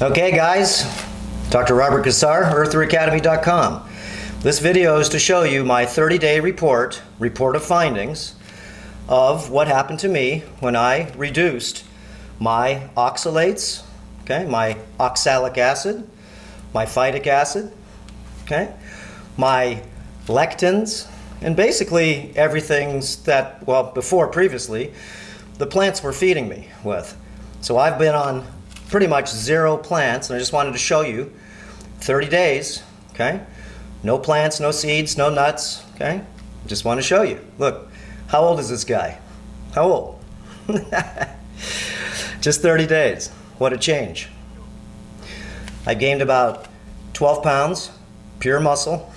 Okay guys, Dr. Robert Cassar, eartheracademy.com. This video is to show you my 30-day report of findings of what happened to me when I reduced my oxalates, okay, my oxalic acid, my phytic acid, okay, my lectins, and basically everything's that, well, previously, the plants were feeding me with. So I've been on pretty much zero plants, and I just wanted to show you 30 days, okay? No plants, no seeds, no nuts, okay? Just want to show you. Look, how old is this guy? How old? Just 30 days. What a change. I gained about 12 pounds, pure muscle,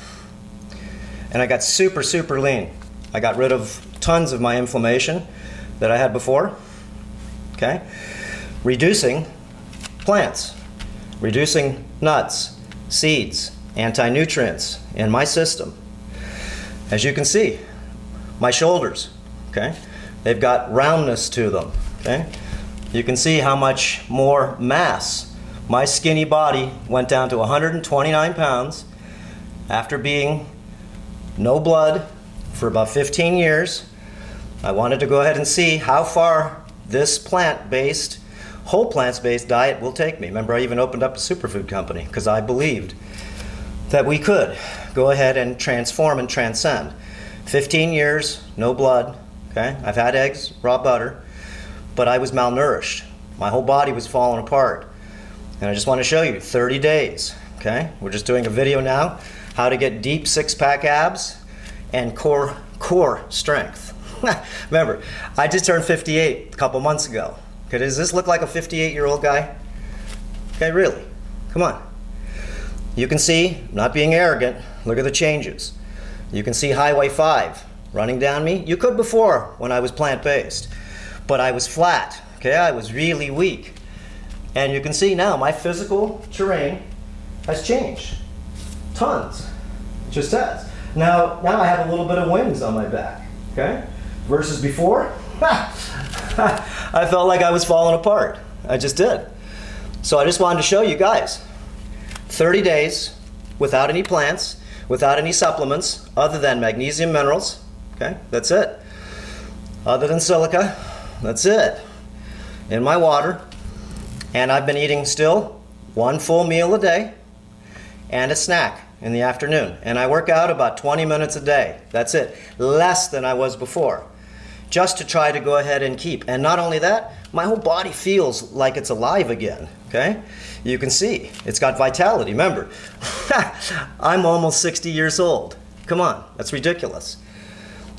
and I got super, super lean. I got rid of tons of my inflammation that I had before, okay? Reducing plants, reducing nuts, seeds, anti-nutrients in my system. As you can see, my shoulders, okay, they've got roundness to them, okay? You can see how much more mass. My skinny body went down to 129 pounds after being no blood for about 15 years. I wanted to go ahead and see how far this plant-based, whole plants-based diet will take me. Remember, I even opened up a superfood company because I believed that we could go ahead and transform and transcend. 15 years, no blood, okay? I've had eggs, raw butter, but I was malnourished. My whole body was falling apart. And I just want to show you 30 days, okay? We're just doing a video now, how to get deep six-pack abs and core strength. Remember, I just turned 58 a couple months ago. Okay, does this look like a 58-year-old guy? Okay, really? Come on. You can see, not being arrogant, look at the changes. You can see Highway 5 running down me. You could before when I was plant-based, but I was flat, okay? I was really weak. And you can see now my physical terrain has changed. Tons. It just has. Now I have a little bit of wings on my back, okay? Versus before, I felt like I was falling apart. I just did. So I just wanted to show you guys 30 days without any plants, without any supplements other than magnesium minerals, okay? That's it. Other than silica, that's it. In my water. And I've been eating still one full meal a day and a snack in the afternoon. And I work out about 20 minutes a day. That's it. Less than I was before. Just to try to go ahead and keep. And not only that, my whole body feels like it's alive again, okay? You can see, it's got vitality. Remember, I'm almost 60 years old. Come on, that's ridiculous.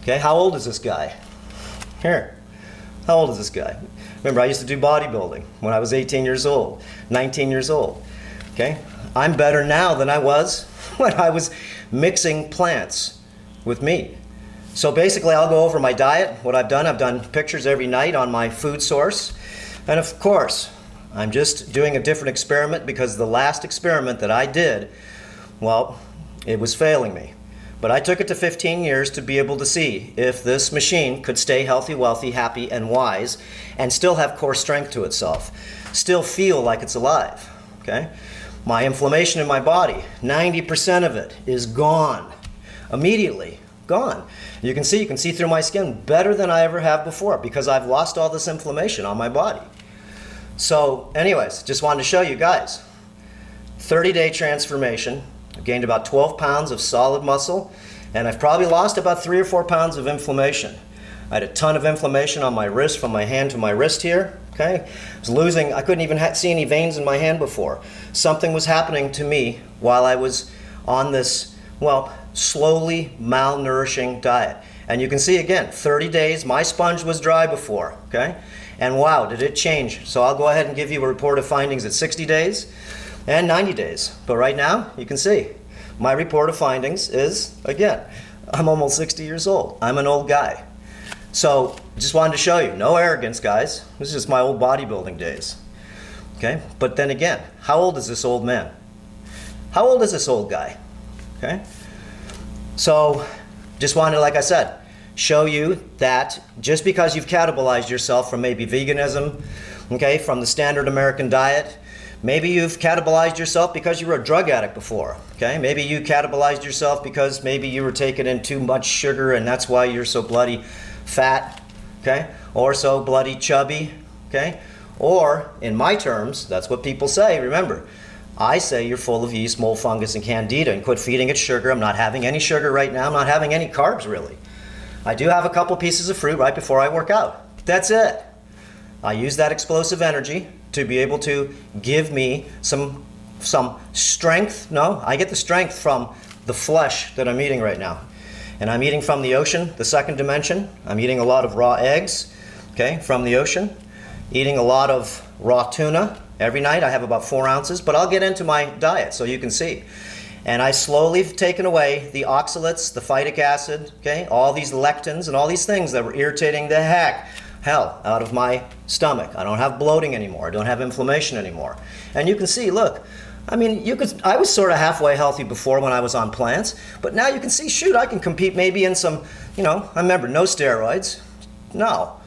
Okay, how old is this guy? Here, how old is this guy? Remember, I used to do bodybuilding when I was 18 years old, 19 years old, okay? I'm better now than I was when I was mixing plants with meat. So basically, I'll go over my diet, what I've done pictures every night on my food source. And of course, I'm just doing a different experiment because the last experiment that I did, well, it was failing me. But I took it to 15 years to be able to see if this machine could stay healthy, wealthy, happy, and wise, and still have core strength to itself, still feel like it's alive, okay? My inflammation in my body, 90% of it is gone, immediately gone. You can see through my skin better than I ever have before because I've lost all this inflammation on my body. So anyways, just wanted to show you guys, 30-day transformation. I've gained about 12 pounds of solid muscle, and I've probably lost about 3 or 4 pounds of inflammation. I had a ton of inflammation on my wrist, from my hand to my wrist here, okay? I couldn't even see any veins in my hand before. Something was happening to me while I was on this, well, slowly malnourishing diet. And you can see again, 30 days, my sponge was dry before, okay? And wow, did it change. So I'll go ahead and give you a report of findings at 60 days and 90 days. But right now, you can see, my report of findings is, again, I'm almost 60 years old. I'm an old guy. So just wanted to show you, no arrogance, guys. This is just my old bodybuilding days, okay? But then again, how old is this old man? How old is this old guy, okay? So just wanted, like I said, show you that just because you've catabolized yourself from maybe veganism, okay, from the standard American diet, Maybe you've catabolized yourself because you were a drug addict before, okay? Maybe you catabolized yourself because maybe you were taking in too much sugar and that's why you're so bloody fat, okay? Or so bloody chubby, okay? Or, in my terms, that's what people say, remember, I say you're full of yeast, mold, fungus, and candida, and quit feeding it sugar. I'm not having any sugar right now. I'm not having any carbs, really. I do have a couple pieces of fruit right before I work out. That's it. I use that explosive energy to be able to give me some strength. No, I get the strength from the flesh that I'm eating right now. And I'm eating from the ocean, the second dimension. I'm eating a lot of raw eggs, okay, from the ocean. Eating a lot of raw tuna. Every night I have about 4 ounces, but I'll get into my diet so you can see. And I slowly have taken away the oxalates, the phytic acid, okay, all these lectins and all these things that were irritating the hell out of my stomach. I don't have bloating anymore. I don't have inflammation anymore. And you can see, look, I mean, I was sort of halfway healthy before when I was on plants, but now you can see, shoot, I can compete maybe in some, I remember, no steroids. No.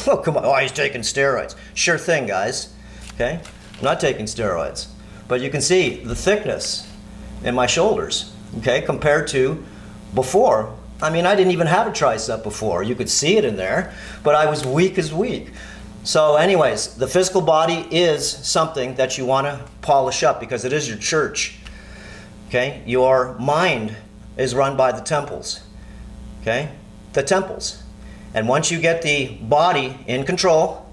Oh, come on. Oh, he's taking steroids. Sure thing, guys. Okay? I'm not taking steroids. But you can see the thickness in my shoulders, okay, compared to before. I mean, I didn't even have a tricep before. You could see it in there, but I was weak as weak. So anyways, the physical body is something that you want to polish up because it is your church, okay? Your mind is run by the temples, okay? The temples. And once you get the body in control,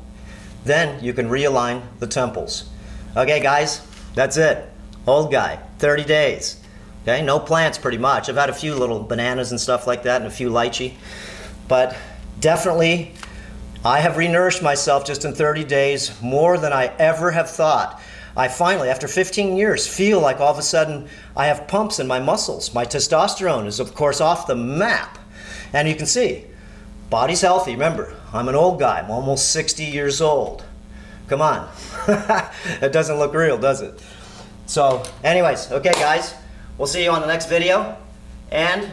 then you can realign the temples. Okay, guys, that's it. Old guy, 30 days. Okay, no plants pretty much. I've had a few little bananas and stuff like that and a few lychee. But definitely, I have renourished myself just in 30 days more than I ever have thought. I finally, after 15 years, feel like all of a sudden I have pumps in my muscles. My testosterone is, of course, off the map. And you can see, body's healthy. Remember, I'm an old guy. I'm almost 60 years old. Come on. It doesn't look real, does it? So, anyways, okay, guys. We'll see you on the next video. And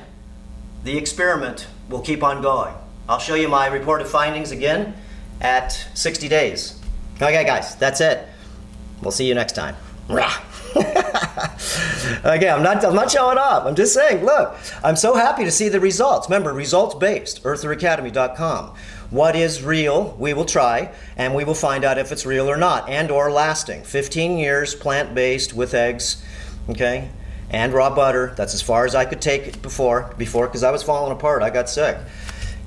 the experiment will keep on going. I'll show you my reported findings again at 60 days. Okay, guys, that's it. We'll see you next time. Okay, I'm not showing off. I'm just saying, look, I'm so happy to see the results. Remember, results-based, eartheracademy.com. What is real, we will try, and we will find out if it's real or not, and or lasting. 15 years plant-based with eggs, okay, and raw butter. That's as far as I could take it before because I was falling apart. I got sick.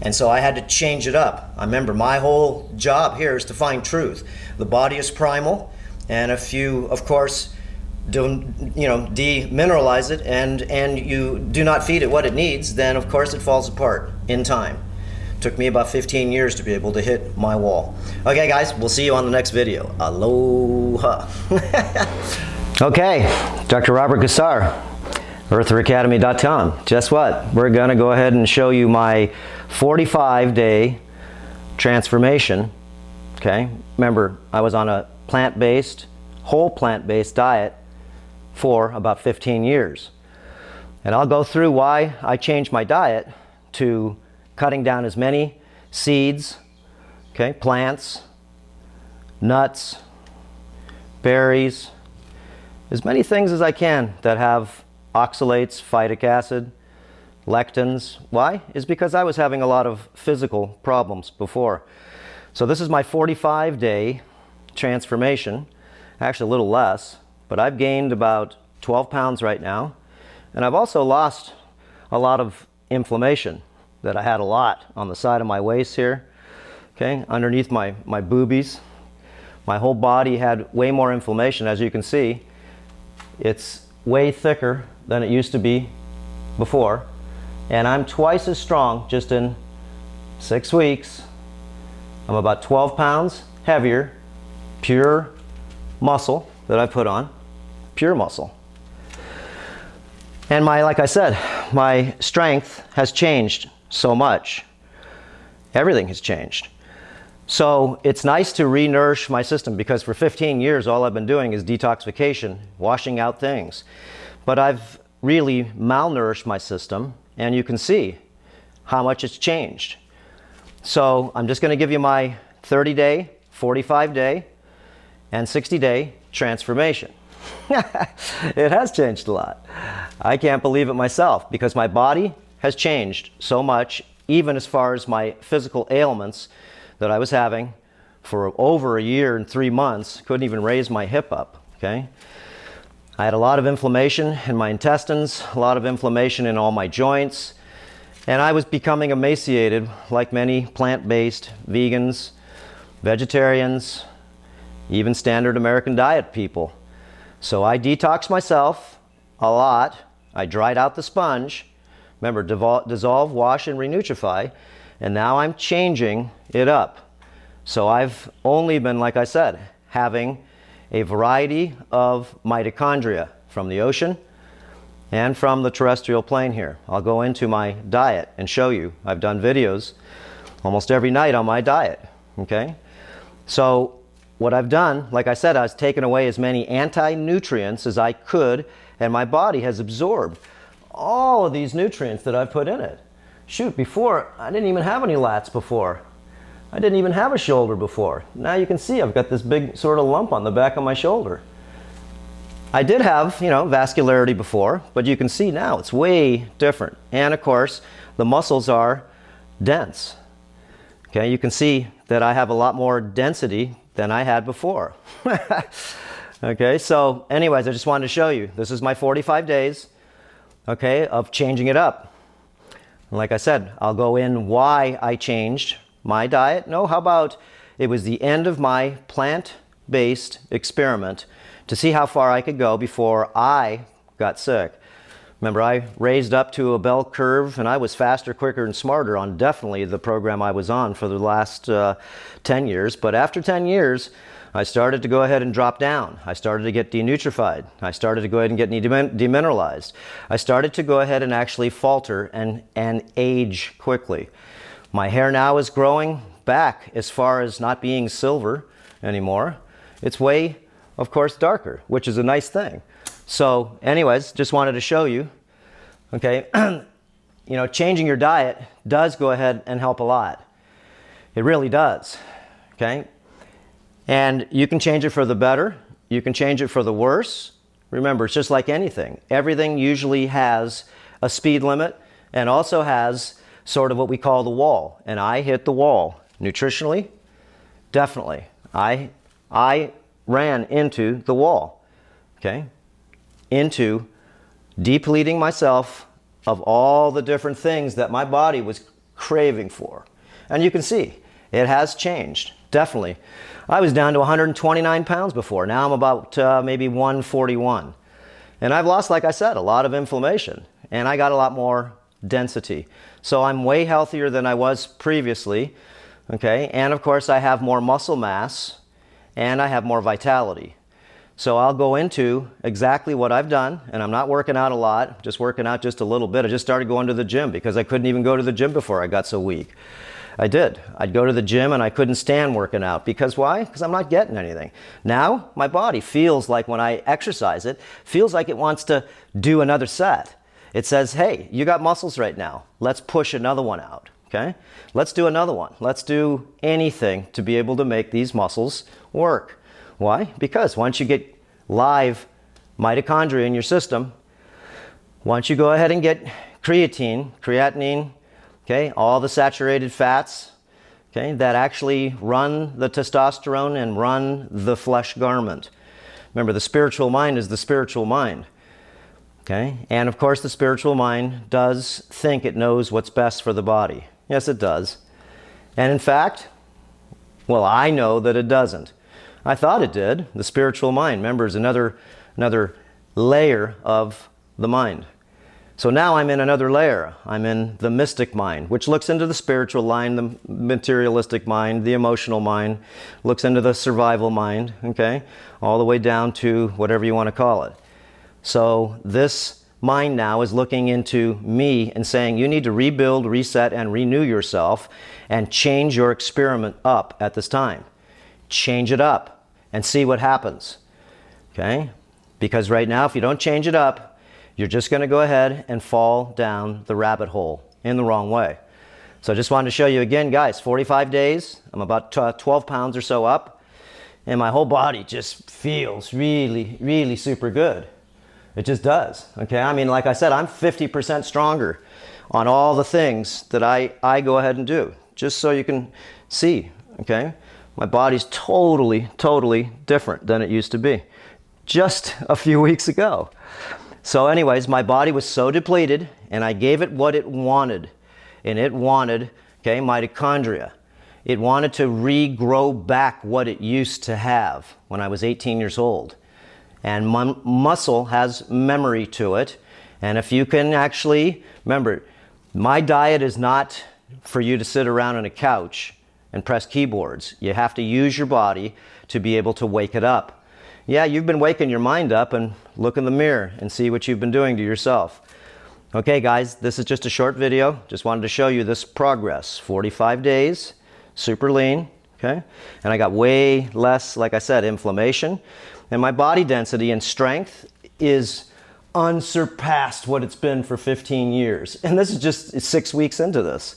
And so I had to change it up. I remember my whole job here is to find truth. The body is primal, and if you, of course, demineralize it and you do not feed it what it needs, then of course it falls apart in time. Took me about 15 years to be able to hit my wall. Okay, guys, we'll see you on the next video. Aloha. Okay, Dr. Robert Cassar, eartheracademy.com. Guess what? We're going to go ahead and show you my 45-day transformation. Okay, remember, I was on a plant-based, whole plant-based diet for about 15 years. And I'll go through why I changed my diet to cutting down as many seeds, okay, plants, nuts, berries, as many things as I can that have oxalates, phytic acid, lectins. Why? Is because I was having a lot of physical problems before. So this is my 45-day transformation, actually a little less, but I've gained about 12 pounds right now, and I've also lost a lot of inflammation that I had a lot on the side of my waist here, okay, underneath my boobies. My whole body had way more inflammation. As you can see, it's way thicker than it used to be before, and I'm twice as strong just in 6 weeks. I'm about 12 pounds heavier, pure muscle that I put on, pure muscle. And like I said, my strength has changed so much. Everything has changed. So it's nice to re-nourish my system because for 15 years all I've been doing is detoxification, washing out things. But I've really malnourished my system, and you can see how much it's changed. So I'm just going to give you my 30-day, 45-day, and 60-day transformation. It has changed a lot. I can't believe it myself because my body has changed so much, even as far as my physical ailments that I was having for over a year and 3 months. Couldn't even raise my hip up, okay? I had a lot of inflammation in my intestines, a lot of inflammation in all my joints, and I was becoming emaciated like many plant-based vegans, vegetarians, even standard American diet people. So I detoxed myself a lot. I dried out the sponge. Remember, dissolve, wash, and renutrify. And now I'm changing it up. So I've only been, like I said, having a variety of mitochondria from the ocean and from the terrestrial plane here. I'll go into my diet and show you. I've done videos almost every night on my diet, okay? So what I've done, like I said, I've taken away as many anti-nutrients as I could, and my body has absorbed all of these nutrients that I've put in it. Shoot, before, I didn't even have any lats before. I didn't even have a shoulder before. Now you can see I've got this big sort of lump on the back of my shoulder. I did have, vascularity before, but you can see now it's way different. And of course, the muscles are dense. Okay, you can see that I have a lot more density than I had before. Okay, so anyways, I just wanted to show you. This is my 45 days, okay, of changing it up. Like I said, I'll go in why I changed my diet. No, how about it was the end of my plant-based experiment to see how far I could go before I got sick. Remember, I raised up to a bell curve, and I was faster, quicker, and smarter on definitely the program I was on for the last 10 years. But after 10 years, I started to go ahead and drop down. I started to get denutrified. I started to go ahead and get demineralized. I started to go ahead and actually falter and age quickly. My hair now is growing back as far as not being silver anymore. It's way, of course, darker, which is a nice thing. So anyways, just wanted to show you, okay, changing your diet does go ahead and help a lot. It really does, okay? And you can change it for the better. You can change it for the worse. Remember, it's just like anything. Everything usually has a speed limit and also has sort of what we call the wall. And I hit the wall nutritionally, definitely. I ran into the wall, okay? Into depleting myself of all the different things that my body was craving for. And you can see, it has changed, definitely. I was down to 129 pounds before. Now I'm about maybe 141. And I've lost, like I said, a lot of inflammation. And I got a lot more density. So I'm way healthier than I was previously, okay? And of course, I have more muscle mass, and I have more vitality. So I'll go into exactly what I've done, and I'm not working out a lot, just working out just a little bit. I just started going to the gym because I couldn't even go to the gym before I got so weak. I did. I'd go to the gym and I couldn't stand working out. Because why? Because I'm not getting anything. Now, my body feels like when I exercise it, feels like it wants to do another set. It says, hey, you got muscles right now. Let's push another one out, okay? Let's do another one. Let's do anything to be able to make these muscles work. Why? Because once you get live mitochondria in your system, once you go ahead and get creatinine, okay, all the saturated fats, okay, that actually run the testosterone and run the flesh garment. Remember, the spiritual mind is the spiritual mind, okay? And of course, the spiritual mind does think it knows what's best for the body. Yes, it does. And in fact, well, I know that it doesn't. I thought it did. The spiritual mind, remember, is another layer of the mind. So now I'm in another layer. I'm in the mystic mind, which looks into the spiritual mind, the materialistic mind, the emotional mind, looks into the survival mind, okay? All the way down to whatever you want to call it. So this mind now is looking into me and saying, you need to rebuild, reset, and renew yourself and change your experiment up at this time. Change it up and see what happens, okay? Because right now, if you don't change it up, you're just going to go ahead and fall down the rabbit hole in the wrong way. So I just wanted to show you again, guys, 45 days. I'm about 12 pounds or so up. and my whole body just feels really, really super good. It just does, okay? I mean, like I said, I'm 50% stronger on all the things that I go ahead and do, just so you can see, okay? My body's totally, totally different than it used to be just a few weeks ago. So anyways, my body was so depleted, and I gave it what it wanted. And it wanted, okay, mitochondria. It wanted to regrow back what it used to have when I was 18 years old. And muscle has memory to it. And if you can actually, remember, my diet is not for you to sit around on a couch and press keyboards. You have to use your body to be able to wake it up. Yeah, you've been waking your mind up, and look in the mirror and see what you've been doing to yourself. Okay guys, this is just a short video. Just wanted to show you this progress. 45 days, super lean, okay? And I got way less, like I said, inflammation. And my body density and strength is unsurpassed what it's been for 15 years. And this is just 6 weeks into this.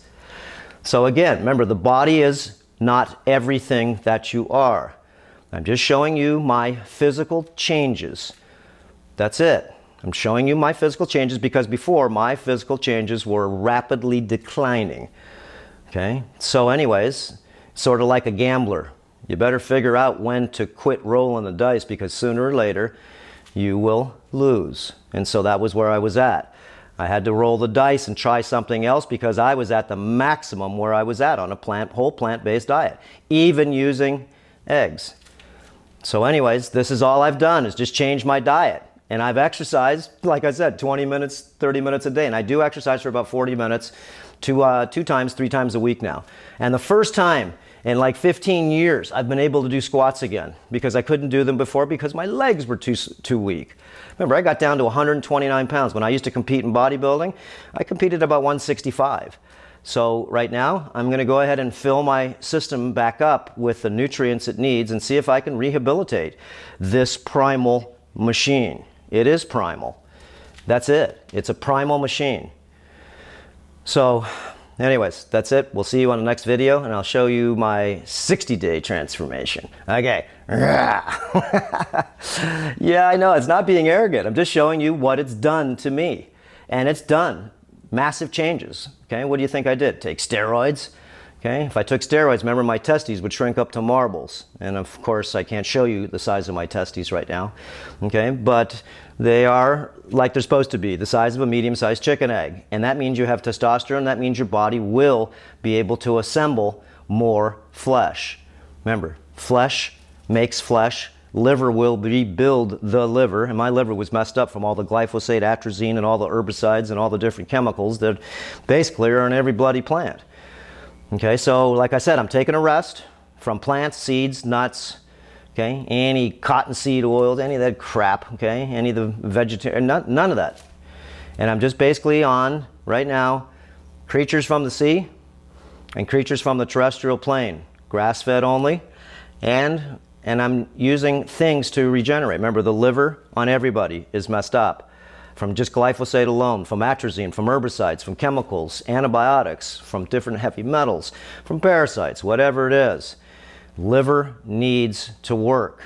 So again, remember, the body is not everything that you are. I'm just showing you my physical changes. That's it. I'm showing you my physical changes because before, my physical changes were rapidly declining. Okay? So anyways, sort of like a gambler. You better figure out when to quit rolling the dice, because sooner or later you will lose. And so that was where I was at. I had to roll the dice and try something else because I was at the maximum where I was at on a whole plant-based diet, even using eggs. So anyways, this is all I've done, is just change my diet. And I've exercised, like I said, 20 minutes, 30 minutes a day. And I do exercise for about 40 minutes, 3 times a week now. And the first time in like 15 years, I've been able to do squats again, because I couldn't do them before because my legs were too weak. Remember, I got down to 129 pounds. When I used to compete in bodybuilding, I competed about 165. So right now, I'm going to go ahead and fill my system back up with the nutrients it needs and see if I can rehabilitate this primal machine. It is primal. That's it. It's a primal machine. So anyways, that's it. We'll see you on the next video, and I'll show you my 60-day transformation. Okay. Yeah, I know. It's not being arrogant. I'm just showing you what it's done to me. And it's done. Massive changes. Okay, what do you think I did? Take steroids? Okay, if I took steroids, remember, my testes would shrink up to marbles. And of course, I can't show you the size of my testes right now. Okay, but they are like they're supposed to be, the size of a medium-sized chicken egg. And that means you have testosterone. That means your body will be able to assemble more flesh. Remember, flesh makes flesh. Liver will rebuild the liver, and my liver was messed up from all the glyphosate, atrazine, and all the herbicides and all the different chemicals that basically are in every bloody plant. Okay, so like I said, I'm taking a rest from plants, seeds, nuts, okay, any cottonseed oils, any of that crap, okay, any of the vegetarian, none of that. And I'm just basically on, right now, creatures from the sea and creatures from the terrestrial plane, grass-fed only, and I'm using things to regenerate. Remember, the liver on everybody is messed up from just glyphosate alone, from atrazine, from herbicides, from chemicals, antibiotics, from different heavy metals, from parasites, whatever it is. Liver needs to work.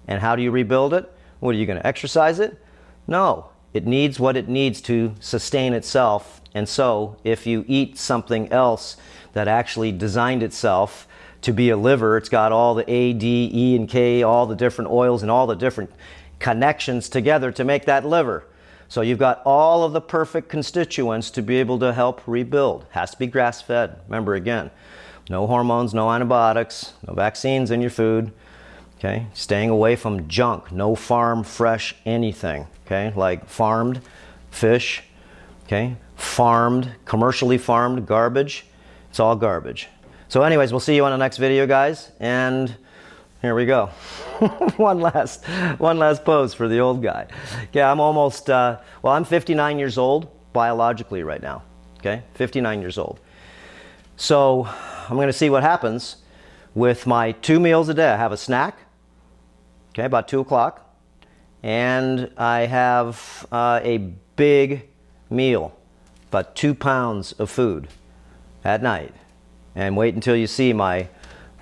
And how do you rebuild it? What, are you going to exercise it? No. It needs what it needs to sustain itself. And so if you eat something else that actually designed itself to be a liver, it's got all the A, D, E, and K, all the different oils and all the different connections together to make that liver. So you've got all of the perfect constituents to be able to help rebuild. Has to be grass-fed. Remember, again, no hormones, no antibiotics, no vaccines in your food. Okay, staying away from junk, no farm fresh anything. Okay, like farmed fish. Okay, farmed, commercially farmed garbage. It's all garbage. So anyways, we'll see you on the next video, guys, and here we go. one last pose for the old guy. Okay, I'm almost, I'm 59 years old biologically right now, okay, 59 years old. So I'm gonna see what happens with my 2 meals a day. I have a snack, okay, about 2 o'clock, and I have a big meal, about 2 pounds of food at night. And wait until you see my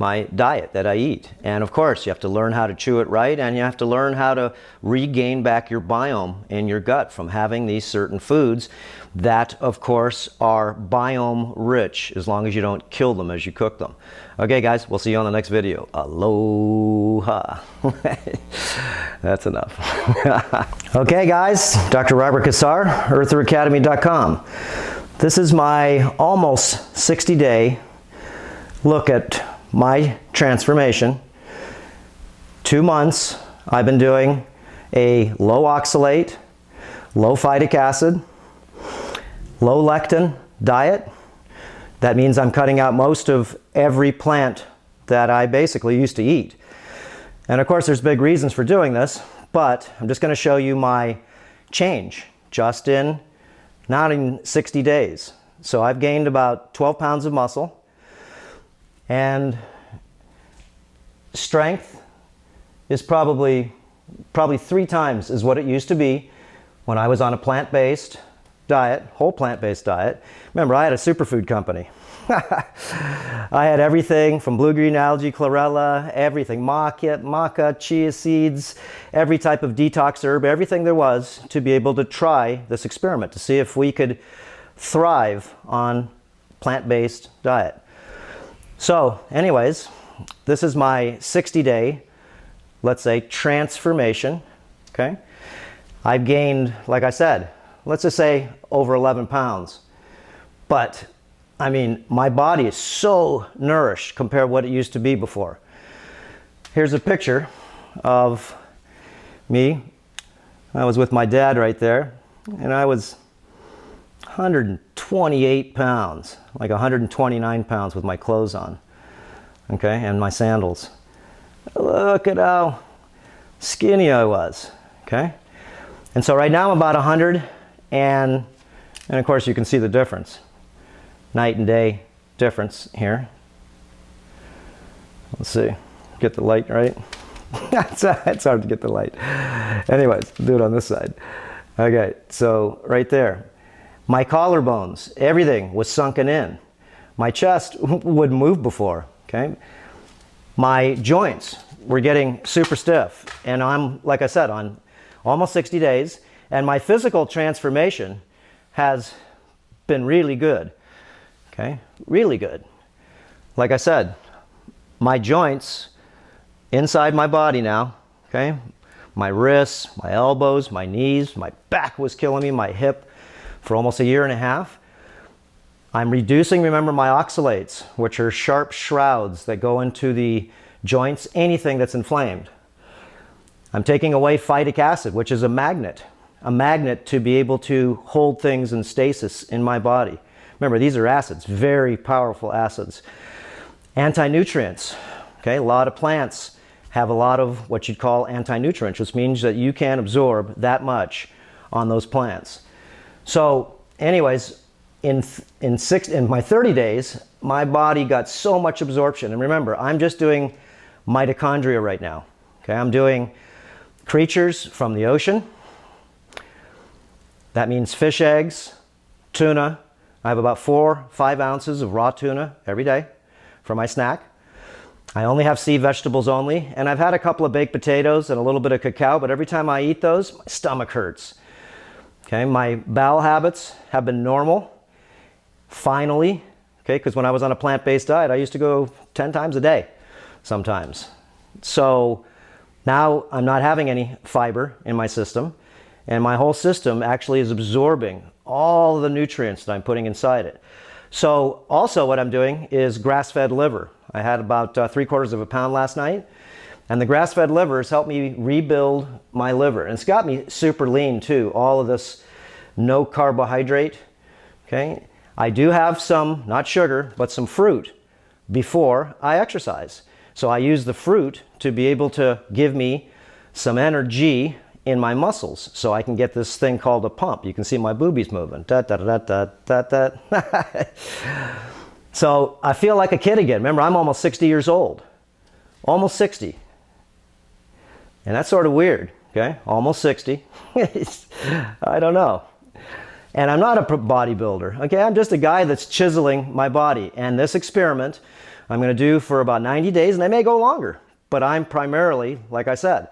my diet that I eat. And of course, you have to learn how to chew it right, and you have to learn how to regain back your biome in your gut from having these certain foods that, of course, are biome rich, as long as you don't kill them as you cook them. Okay, guys, we'll see you on the next video. Aloha. That's enough. Okay, guys, Dr. Robert Cassar, eartheracademy.com. This is my almost 60-day look at my transformation. 2 months I've been doing a low oxalate, low phytic acid, low lectin diet. That means I'm cutting out most of every plant that I basically used to eat. And of course there's big reasons for doing this, but I'm just going to show you my change just in not in 60 days. So I've gained about 12 pounds of muscle. And strength is probably 3 times is what it used to be when I was on a plant-based diet, whole plant-based diet. Remember, I had a superfood company. I had everything from blue-green algae, chlorella, everything, maca, chia seeds, every type of detox herb, everything there was to be able to try this experiment to see if we could thrive on plant-based diet. So anyways, this is my 60-day, let's say, transformation, okay? I've gained, like I said, let's just say over 11 pounds. But, I mean, my body is so nourished compared to what it used to be before. Here's a picture of me. I was with my dad right there, and I was 128 pounds, like 129 pounds with my clothes on, okay, and my sandals. Look at how skinny I was, okay? And so right now I'm about 100, and of course you can see the difference. Night and day difference here. Let's see, get the light right. It's hard to get the light. Anyways, do it on this side. Okay, so right there. My collarbones, everything was sunken in. My chest wouldn't move before, okay? My joints were getting super stiff. And I'm, like I said, on almost 60 days. And my physical transformation has been really good, okay? Really good. Like I said, my joints inside my body now, okay? My wrists, my elbows, my knees, my back was killing me, my hip. For almost a year and a half. I'm reducing, remember, my oxalates, which are sharp shrouds that go into the joints, anything that's inflamed. I'm taking away phytic acid, which is a magnet to be able to hold things in stasis in my body. Remember, these are acids, very powerful acids. Anti-nutrients, okay, a lot of plants have a lot of what you'd call anti-nutrients, which means that you can absorb that much on those plants. So anyways, in my 30 days, my body got so much absorption. And remember, I'm just doing mitochondria right now. Okay, I'm doing creatures from the ocean. That means fish eggs, tuna. I have about 4-5 ounces of raw tuna every day for my snack. I only have sea vegetables only, and I've had a couple of baked potatoes and a little bit of cacao, but every time I eat those, my stomach hurts. Okay, my bowel habits have been normal, finally, okay, because when I was on a plant-based diet, I used to go 10 times a day sometimes. So now I'm not having any fiber in my system, and my whole system actually is absorbing all the nutrients that I'm putting inside it. So also what I'm doing is grass-fed liver. I had about 3/4 of a pound last night. And the grass-fed liver has helped me rebuild my liver. And it's got me super lean too, all of this no carbohydrate, okay? I do have some, not sugar, but some fruit before I exercise. So I use the fruit to be able to give me some energy in my muscles so I can get this thing called a pump. You can see my boobies moving. Da, da, da, da, da, da. So I feel like a kid again. Remember, I'm almost 60 years old. Almost 60. And that's sort of weird, okay? Almost 60. I don't know. And I'm not a bodybuilder, okay? I'm just a guy that's chiseling my body. And this experiment, I'm going to do for about 90 days, and they may go longer. But I'm primarily, like I said,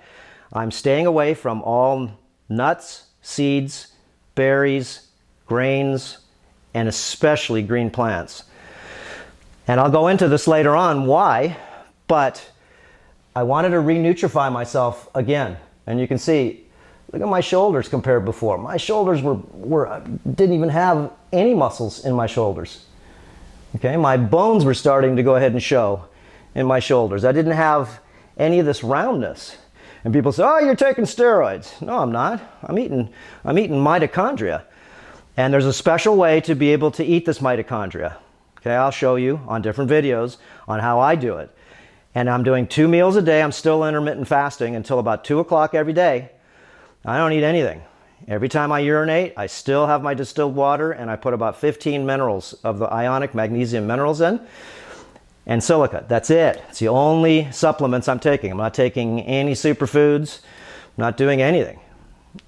I'm staying away from all nuts, seeds, berries, grains, and especially green plants. And I'll go into this later on why, but I wanted to re-nutrify myself again. And you can see, look at my shoulders compared before. My shoulders didn't even have any muscles in my shoulders. Okay, my bones were starting to go ahead and show in my shoulders. I didn't have any of this roundness. And people say, oh, you're taking steroids. No, I'm not. I'm eating mitochondria. And there's a special way to be able to eat this mitochondria. Okay, I'll show you on different videos on how I do it. And I'm doing 2 meals a day. I'm still intermittent fasting until about 2 o'clock every day. I don't eat anything. Every time I urinate, I still have my distilled water, and I put about 15 minerals of the ionic magnesium minerals in, and silica. That's it. It's the only supplements I'm taking. I'm not taking any superfoods. I'm not doing anything.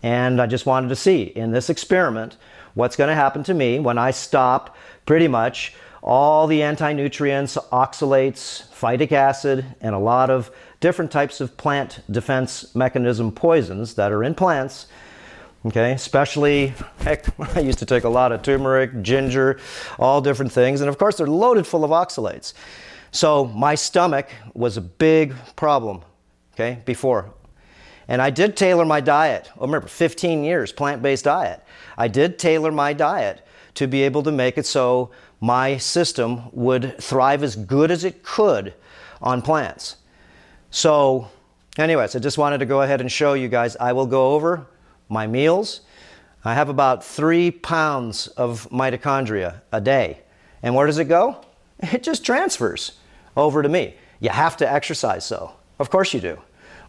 And I just wanted to see in this experiment what's going to happen to me when I stop pretty much all the anti-nutrients, oxalates, phytic acid, and a lot of different types of plant defense mechanism poisons that are in plants. Okay, especially, heck, I used to take a lot of turmeric, ginger, all different things. And of course, they're loaded full of oxalates. So my stomach was a big problem, okay, before. And I did tailor my diet. Oh, remember, 15 years, plant-based diet. I did tailor my diet to be able to make it so my system would thrive as good as it could on plants. So anyways, I just wanted to go ahead and show you guys. I will go over my meals. I have about 3 pounds of mitochondria a day. And where does it go? It just transfers over to me. You have to exercise, so. Of course you do.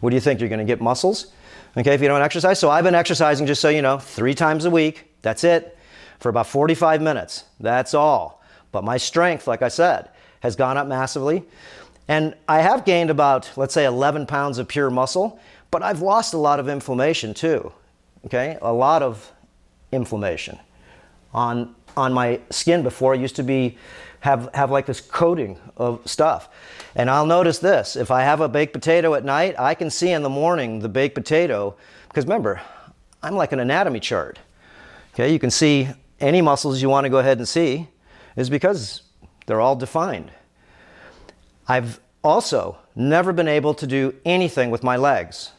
What do you think? You're going to get muscles? Okay, if you don't exercise. So I've been exercising, just so you know, 3 times a week. That's it. For about 45 minutes. That's all. But my strength, like I said, has gone up massively. And I have gained about, let's say, 11 pounds of pure muscle, but I've lost a lot of inflammation too. Okay, a lot of inflammation on my skin before. It used to have like this coating of stuff. And I'll notice this, if I have a baked potato at night, I can see in the morning the baked potato, because remember, I'm like an anatomy chart. Okay, you can see any muscles you want to go ahead and see is because they're all defined. I've also never been able to do anything with my legs.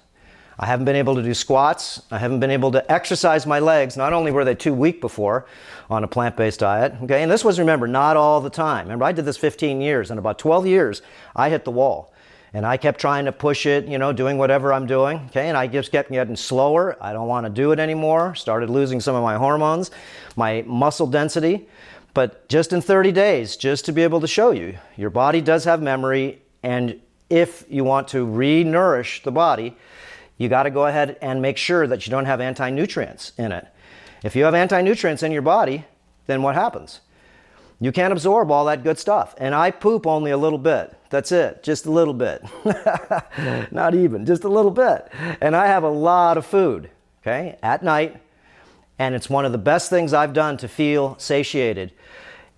I haven't been able to do squats. I haven't been able to exercise my legs. Not only were they too weak before on a plant-based diet, okay, and this was, remember, not all the time. Remember, I did this 15 years, and about 12 years, I hit the wall. And I kept trying to push it, you know, doing whatever I'm doing, okay, and I just kept getting slower. I don't want to do it anymore. Started losing some of my hormones, my muscle density. But just in 30 days, just to be able to show you, your body does have memory, and if you want to re-nourish the body, you got to go ahead and make sure that you don't have anti-nutrients in it. If you have anti-nutrients in your body, then what happens? You can't absorb all that good stuff. And I poop only a little bit. That's it, just a little bit. Not even, just a little bit. And I have a lot of food, okay, at night. And it's one of the best things I've done to feel satiated.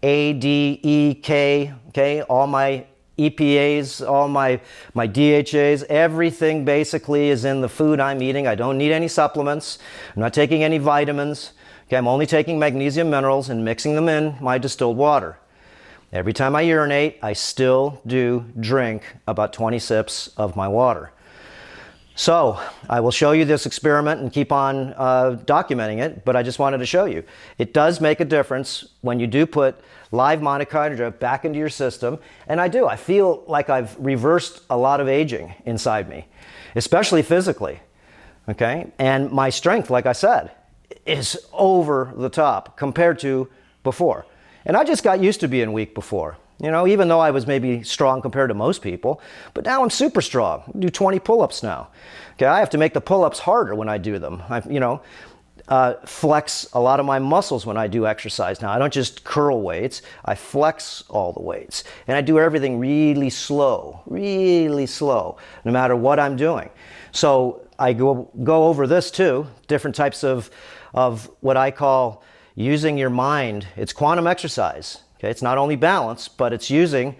A, D, E, K, okay, all my EPAs, all my DHAs, everything basically is in the food I'm eating. I don't need any supplements. I'm not taking any vitamins. Okay, I'm only taking magnesium minerals and mixing them in my distilled water. Every time I urinate, I still do drink about 20 sips of my water. So I will show you this experiment and keep on documenting it, but I just wanted to show you. It does make a difference when you do put live mitochondria back into your system, and I do. I feel like I've reversed a lot of aging inside me, especially physically, okay? And my strength, like I said, is over the top compared to before. And I just got used to being weak before. You know, even though I was maybe strong compared to most people, but now I'm super strong. I do 20 pull-ups now. Okay, I have to make the pull-ups harder when I do them. Flex a lot of my muscles when I do exercise now. I don't just curl weights, I flex all the weights. And I do everything really slow, no matter what I'm doing. So I go over this too, different types of what I call using your mind. It's quantum exercise. Okay, it's not only balance, but it's using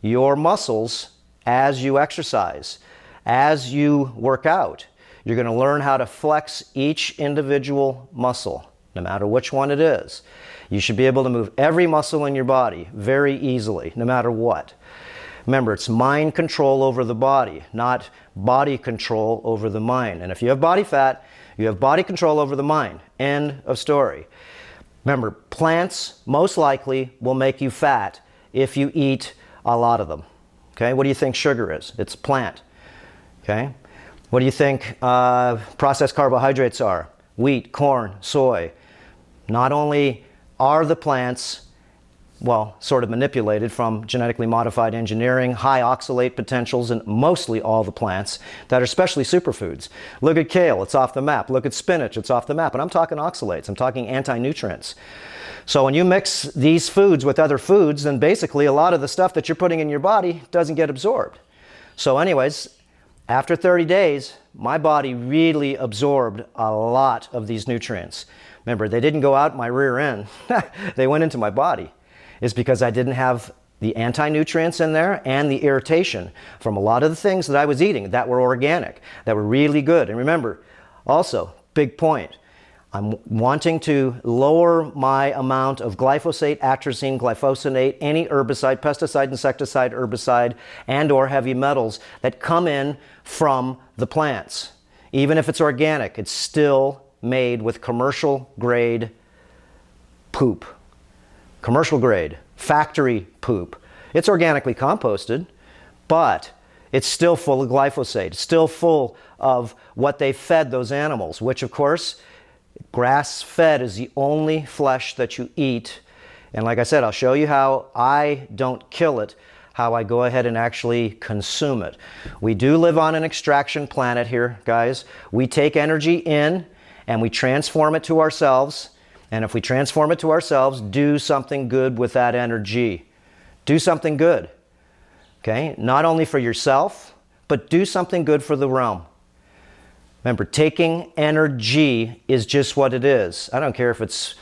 your muscles as you exercise, as you work out. You're going to learn how to flex each individual muscle, no matter which one it is. You should be able to move every muscle in your body very easily, no matter what. Remember, it's mind control over the body, not body control over the mind. And if you have body fat, you have body control over the mind. End of story. Remember, plants most likely will make you fat if you eat a lot of them. Okay, what do you think sugar is? It's a plant. Okay, what do you think processed carbohydrates are? Wheat, corn, soy. Not only are the plants, well, sort of manipulated from genetically modified engineering, high oxalate potentials in mostly all the plants that are especially superfoods. Look at kale, it's off the map. Look at spinach, it's off the map. And I'm talking oxalates, I'm talking anti-nutrients. So when you mix these foods with other foods, then basically a lot of the stuff that you're putting in your body doesn't get absorbed. So anyways, after 30 days, my body really absorbed a lot of these nutrients. Remember, they didn't go out my rear end. They went into my body. It's because I didn't have the anti-nutrients in there and the irritation from a lot of the things that I was eating that were organic, that were really good. And remember, also, big point, I'm wanting to lower my amount of glyphosate, atrazine, glyphosate, any herbicide, pesticide, insecticide, herbicide, and or heavy metals that come in from the plants. Even if it's organic, it's still made with commercial grade poop. Commercial grade, factory poop. It's organically composted, but it's still full of glyphosate. It's still full of what they fed those animals, which of course, grass-fed is the only flesh that you eat. And like I said, I'll show you how I don't kill it, how I go ahead and actually consume it. We do live on an extraction planet here, guys. We take energy in and we transform it to ourselves. And if we transform it to ourselves, do something good with that energy. Do something good. Okay? Not only for yourself, but do something good for the realm. Remember, taking energy is just what it is. I don't care if it's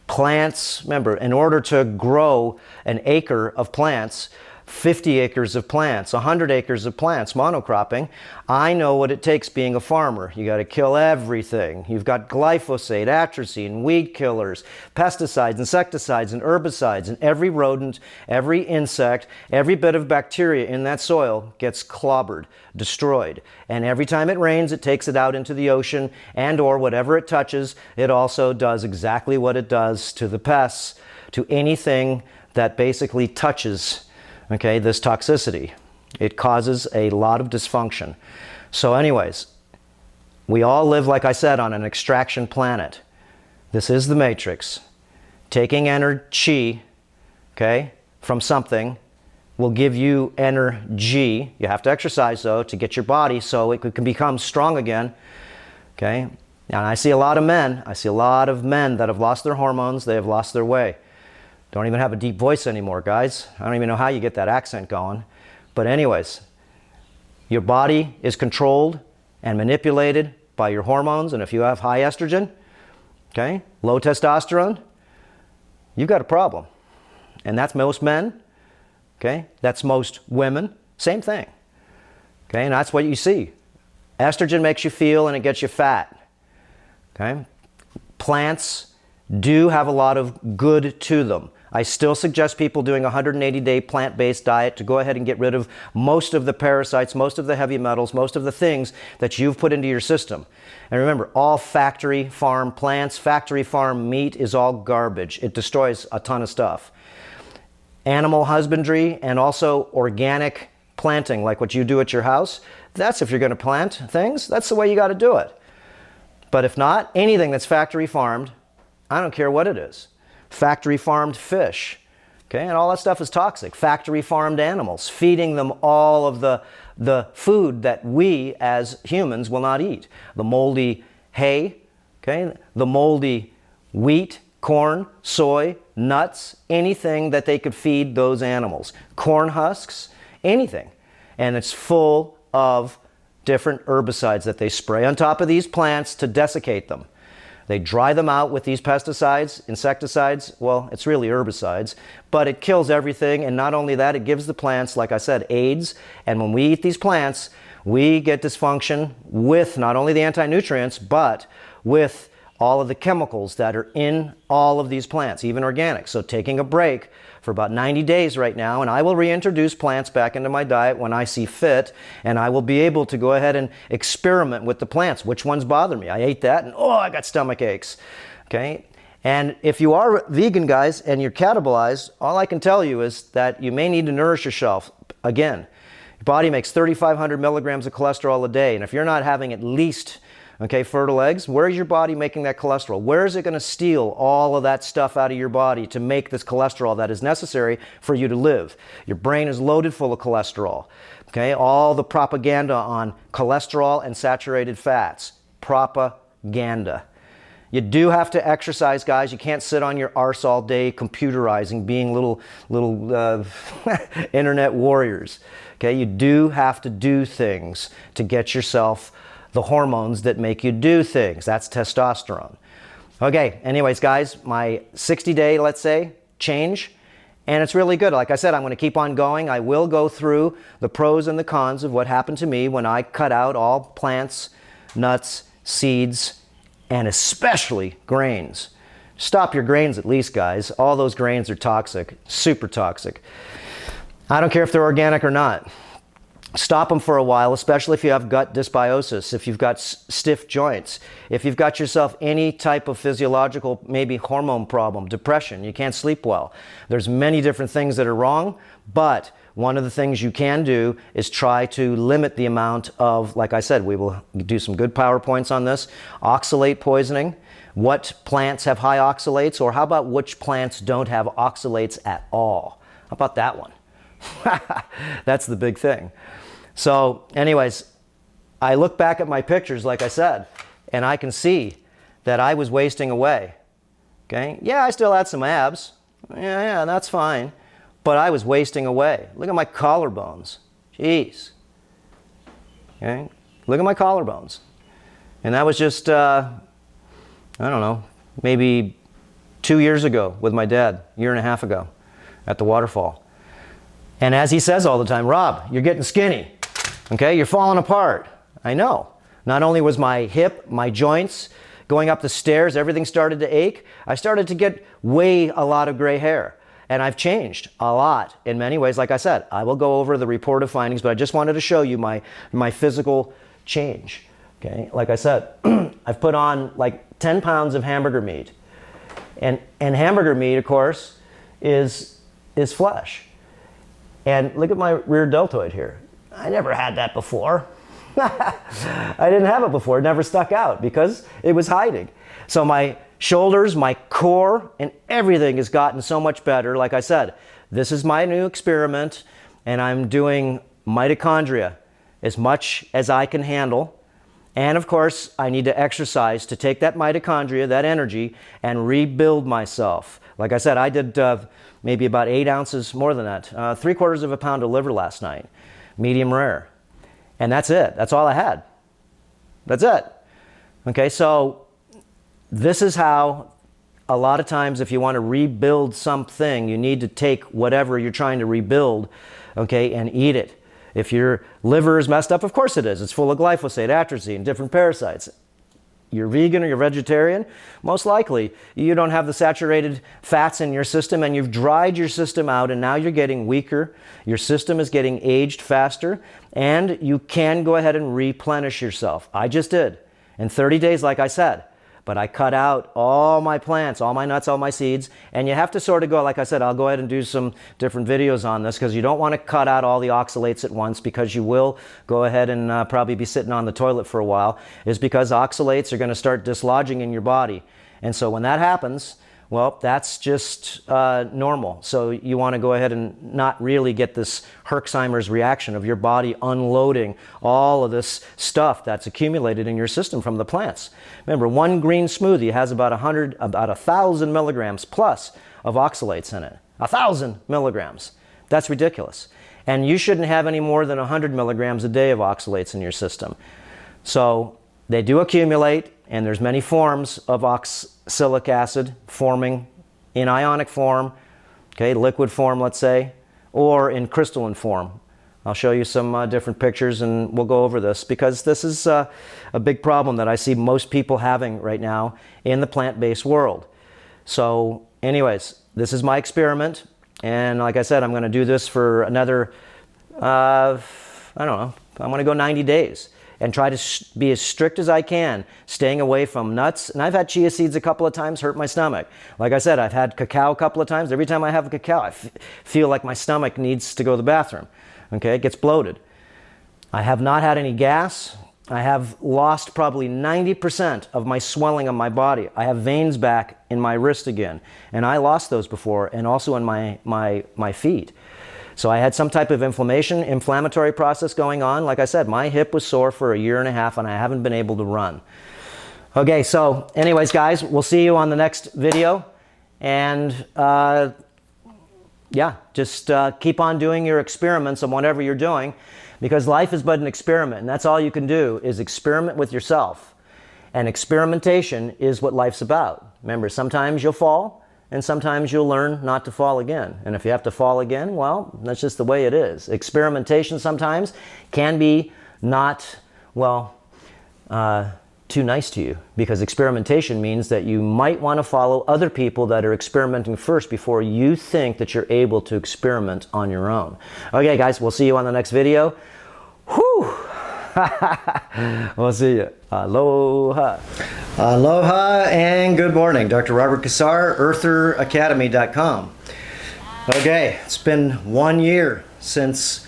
plants. Remember, in order to grow an acre of plants, 50 acres of plants, 100 acres of plants, monocropping, I know what it takes being a farmer. You got to kill everything. You've got glyphosate, atrazine, weed killers, pesticides, insecticides, and herbicides, and every rodent, every insect, every bit of bacteria in that soil gets clobbered, destroyed. And every time it rains, it takes it out into the ocean, and or whatever it touches, it also does exactly what it does to the pests, to anything that basically touches this toxicity. It causes a lot of dysfunction. So anyways, we all live, like I said, on an extraction planet. This is the matrix. Taking energy, from something will give you energy. You have to exercise, though, to get your body so it can become strong again. And I see a lot of men. I see a lot of men that have lost their hormones. They have lost their way. Don't even have a deep voice anymore, guys. I don't even know how you get that accent going. But anyways, your body is controlled and manipulated by your hormones. And if you have high estrogen, low testosterone, you've got a problem. And that's most men, that's most women, same thing. And that's what you see. Estrogen makes you feel and it gets you fat. Plants do have a lot of good to them. I still suggest people doing a 180-day plant-based diet to go ahead and get rid of most of the parasites, most of the heavy metals, most of the things that you've put into your system. And remember, all factory farm plants, factory farm meat is all garbage. It destroys a ton of stuff. Animal husbandry and also organic planting, like what you do at your house, that's if you're going to plant things, that's the way you got to do it. But if not, anything that's factory farmed, I don't care what it is. Factory farmed fish, and all that stuff is toxic. Factory farmed animals, feeding them all of the food that we as humans will not eat. The moldy hay, the moldy wheat, corn, soy, nuts, anything that they could feed those animals. Corn husks, anything. And it's full of different herbicides that they spray on top of these plants to desiccate them. They dry them out with these pesticides, insecticides. Well, it's really herbicides, but it kills everything. And not only that, it gives the plants, like I said, aids. And when we eat these plants, we get dysfunction with not only the anti-nutrients, but with all of the chemicals that are in all of these plants, even organic. So taking a break for about 90 days right now, and I will reintroduce plants back into my diet when I see fit, and I will be able to go ahead and experiment with the plants. Which ones bother me? I ate that and I got stomach aches. Okay? And if you are vegan, guys, and you're catabolized, all I can tell you is that you may need to nourish yourself. Again, your body makes 3,500 milligrams of cholesterol a day, and if you're not having at least fertile eggs, where is your body making that cholesterol? Where is it going to steal all of that stuff out of your body to make this cholesterol that is necessary for you to live? Your brain is loaded full of cholesterol. Okay, all the propaganda on cholesterol and saturated fats. Propaganda. You do have to exercise, guys. You can't sit on your arse all day computerizing, being little internet warriors. Okay, you do have to do things to get yourself the hormones that make you do things. That's testosterone. Okay, anyways, guys, my 60-day, let's say, change, and it's really good. Like I said, I'm going to keep on going. I will go through the pros and the cons of what happened to me when I cut out all plants, nuts, seeds, and especially grains. Stop your grains at least, guys. All those grains are toxic, super toxic. I don't care if they're organic or not. Stop them for a while, especially if you have gut dysbiosis, if you've got stiff joints, if you've got yourself any type of physiological, maybe hormone problem, depression, you can't sleep well. There's many different things that are wrong, but one of the things you can do is try to limit the amount of, like I said, we will do some good PowerPoints on this, oxalate poisoning, what plants have high oxalates, or how about which plants don't have oxalates at all? How about that one? That's the big thing. So anyways, I look back at my pictures, like I said, and I can see that I was wasting away. Okay? Yeah, I still had some abs. Yeah, that's fine. But I was wasting away. Look at my collarbones. Jeez. Okay? Look at my collarbones. And that was just, I don't know, maybe 2 years ago with my dad, a year and a half ago at the waterfall. And as he says all the time, Rob, you're getting skinny. Okay, you're falling apart. I know. Not only was my hip, my joints, going up the stairs, everything started to ache, I started to get a lot of gray hair. And I've changed a lot in many ways. Like I said, I will go over the reported findings, but I just wanted to show you my physical change. Okay, like I said, I've put on like 10 pounds of hamburger meat. And hamburger meat, of course, is flesh. And look at my rear deltoid here. I never had that before. I didn't have it before. It never stuck out because it was hiding. So my shoulders, my core, and everything has gotten so much better. Like I said, this is my new experiment, and I'm doing mitochondria as much as I can handle. And of course, I need to exercise to take that mitochondria, that energy, and rebuild myself. Like I said, I did maybe about 8 ounces, more than that, 3/4 of a pound of liver last night, medium rare. And that's it. That's all I had. That's it. Okay, so this is how a lot of times if you want to rebuild something, you need to take whatever you're trying to rebuild, okay, and eat it. If your liver is messed up, of course it is. It's full of glyphosate, atrazine, different parasites. You're vegan or you're vegetarian, most likely you don't have the saturated fats in your system and you've dried your system out and now you're getting weaker. Your system is getting aged faster and you can go ahead and replenish yourself. I just did in 30 days, like I said. But I cut out all my plants, all my nuts, all my seeds, and you have to sort of go, like I said, I'll go ahead and do some different videos on this because you don't want to cut out all the oxalates at once because you will go ahead and probably be sitting on the toilet for a while, is because oxalates are going to start dislodging in your body. And so when that happens, well, that's just normal. So you want to go ahead and not really get this Herxheimer's reaction of your body unloading all of this stuff that's accumulated in your system from the plants. Remember, one green smoothie has about 1,000 milligrams plus of oxalates in it. 1,000 milligrams. That's ridiculous. And you shouldn't have any more than 100 milligrams a day of oxalates in your system. So they do accumulate, And there's many forms of oxalic acid forming in ionic form, okay, liquid form, let's say, or in crystalline form. I'll show you some different pictures and we'll go over this because this is a big problem that I see most people having right now in the plant-based world. So anyways, this is my experiment. And like I said, I'm going to do this for another, I don't know, I'm going to go 90 days and try to be as strict as I can, staying away from nuts. And I've had chia seeds a couple of times, hurt my stomach. Like I said, I've had cacao a couple of times. Every time I have a cacao, I feel like my stomach needs to go to the bathroom. Okay, it gets bloated. I have not had any gas. I have lost probably 90% of my swelling on my body. I have veins back in my wrist again. And I lost those before, and also in my feet. So I had some type of inflammatory process going on. Like I said, my hip was sore for a year and a half, and I haven't been able to run. Okay, so anyways, guys, we'll see you on the next video. And yeah, just keep on doing your experiments on whatever you're doing, because life is but an experiment, and that's all you can do is experiment with yourself. And experimentation is what life's about. Remember, sometimes you'll fall, and sometimes you'll learn not to fall again. And if you have to fall again, well, that's just the way it is. Experimentation sometimes can be not, well, too nice to you, because experimentation means that you might want to follow other people that are experimenting first before you think that you're able to experiment on your own. Okay, guys, we'll see you on the next video. Whew! We'll see you. Aloha. Aloha and good morning. Dr. Robert Cassar, eartheracademy.com. Okay, it's been 1 year since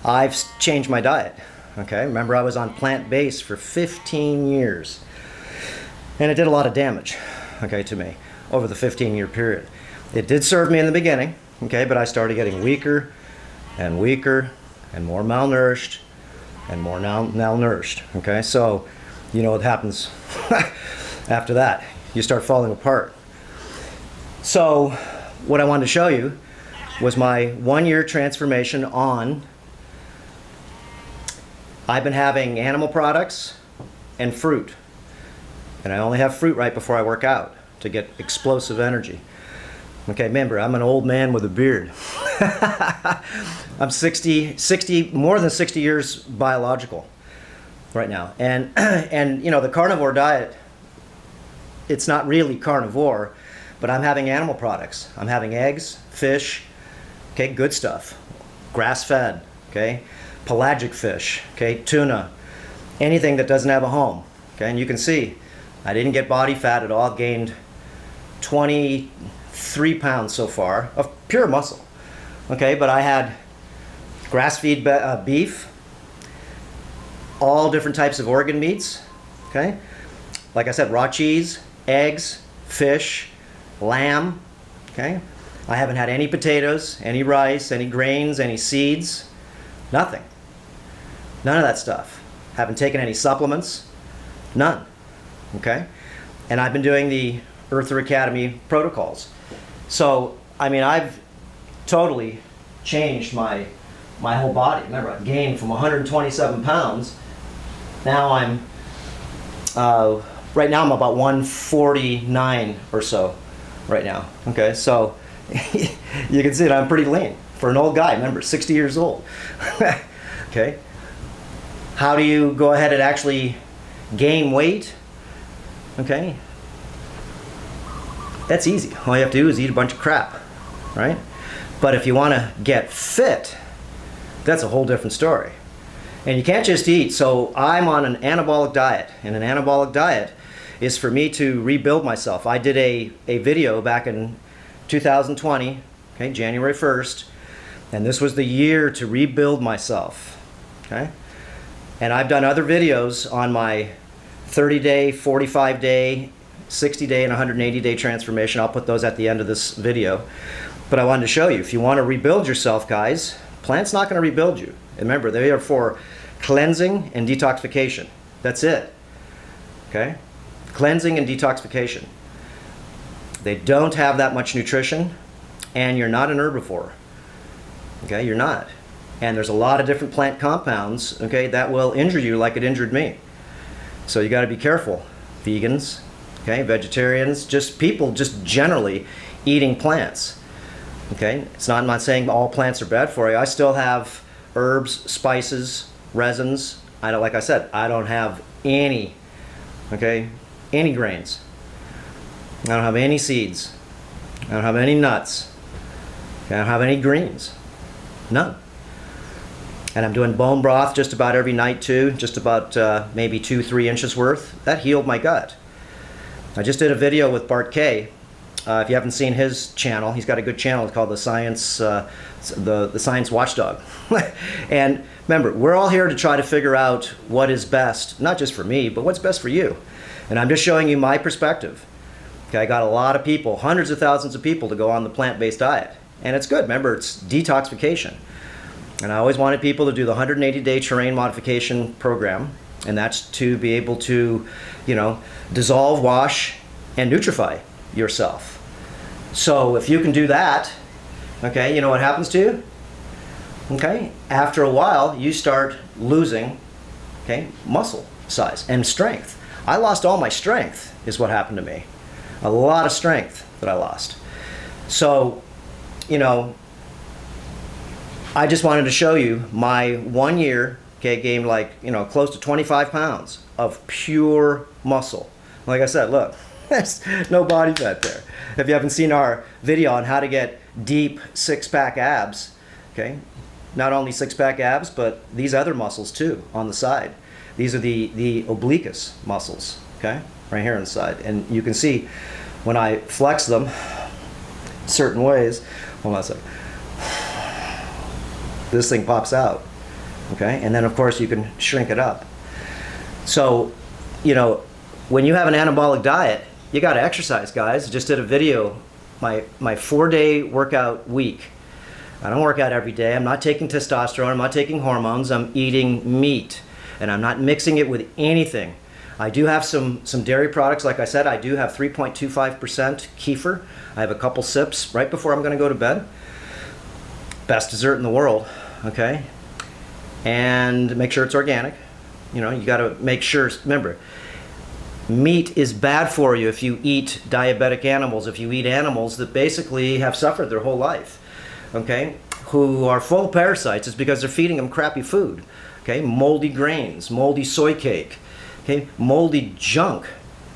I've changed my diet. Okay, remember I was on plant-based for 15 years. And it did a lot of damage, okay, to me over the 15-year period. It did serve me in the beginning, okay, but I started getting weaker and weaker and more malnourished and more malnourished, okay? So, you know what happens after that. You start falling apart. So, what I wanted to show you was my 1 year transformation on. I've been having animal products and fruit. And I only have fruit right before I work out to get explosive energy. Okay, remember, I'm an old man with a beard. I'm 60, more than 60 years biological right now. And you know, the carnivore diet, it's not really carnivore, but I'm having animal products. I'm having eggs, fish, okay, good stuff, grass-fed, okay, pelagic fish, okay, tuna, anything that doesn't have a home, okay, and you can see I didn't get body fat at all. I've gained 23 pounds so far of pure muscle, okay, but I had grass-fed beef, all different types of organ meats, okay, like I said, raw cheese, eggs, fish, lamb, okay, I haven't had any potatoes, any rice, any grains, any seeds, nothing. None of that stuff. Haven't taken any supplements. None. Okay? And I've been doing the Earther Academy protocols. So, I mean, I've totally changed my whole body. Remember, I've gained from 127 pounds. Now I'm, right now I'm about 149 or so right now. Okay? So, you can see that I'm pretty lean for an old guy. Remember, 60 years old. Okay? How do you go ahead and actually gain weight? Okay? That's easy. All you have to do is eat a bunch of crap, right? But if you want to get fit, that's a whole different story. And you can't just eat. So I'm on an anabolic diet, and an anabolic diet is for me to rebuild myself. I did a video back in 2020, okay, January 1st, and this was the year to rebuild myself, okay? And I've done other videos on my 30-day, 45-day, 60-day, and 180-day transformation. I'll put those at the end of this video. But I wanted to show you, if you want to rebuild yourself, guys, plants not going to rebuild you. And remember, they are for cleansing and detoxification. That's it, okay? Cleansing and detoxification. They don't have that much nutrition, and you're not an herbivore. Okay, you're not. And there's a lot of different plant compounds, okay, that will injure you like it injured me. So you got to be careful vegans, okay, vegetarians, just people just generally eating plants. Okay, I'm not saying all plants are bad for you. I still have herbs, spices, resins. Like I said, I don't have any, okay, any grains. I don't have any seeds. I don't have any nuts. I don't have any greens. None. And I'm doing bone broth just about every night too, just about maybe 2-3 inches worth. That healed my gut. I just did a video with Bart K. If you haven't seen his channel, he's got a good channel called the Science, the Science Watchdog. And remember, we're all here to try to figure out what is best, not just for me, but what's best for you. And I'm just showing you my perspective. Okay, I got a lot of people, hundreds of thousands of people to go on the plant-based diet. And it's good. Remember, it's detoxification. And I always wanted people to do the 180-day terrain modification program. And that's to be able to, you know, dissolve, wash, and nutrify yourself. So if you can do that, okay, you know what happens to you? Okay, after a while, you start losing, okay, muscle size and strength. I lost all my strength, is what happened to me. A lot of strength that I lost. So, you know, I just wanted to show you my 1 year, okay, gained like, you know, close to 25 pounds of pure muscle. Like I said, look, there's no body fat there. If you haven't seen our video on how to get deep six-pack abs, okay, not only six-pack abs, but these other muscles too on the side. These are the obliquus muscles, okay, right here on the side. And you can see when I flex them certain ways, hold on a second, this thing pops out, okay? And then of course you can shrink it up. So, you know, when you have an anabolic diet, you got to exercise, guys. I just did a video, my 4-day workout week. I don't work out every day. I'm not taking testosterone. I'm not taking hormones. I'm eating meat, and I'm not mixing it with anything. I do have some dairy products. Like I said, I do have 3.25% kefir. I have a couple sips right before I'm going to go to bed. Best dessert in the world, okay? And make sure it's organic. You know, you got to make sure, remember, meat is bad for you if you eat diabetic animals, if you eat animals that basically have suffered their whole life, okay, who are full of parasites. It's because they're feeding them crappy food, okay, moldy grains, moldy soy cake, okay, moldy junk.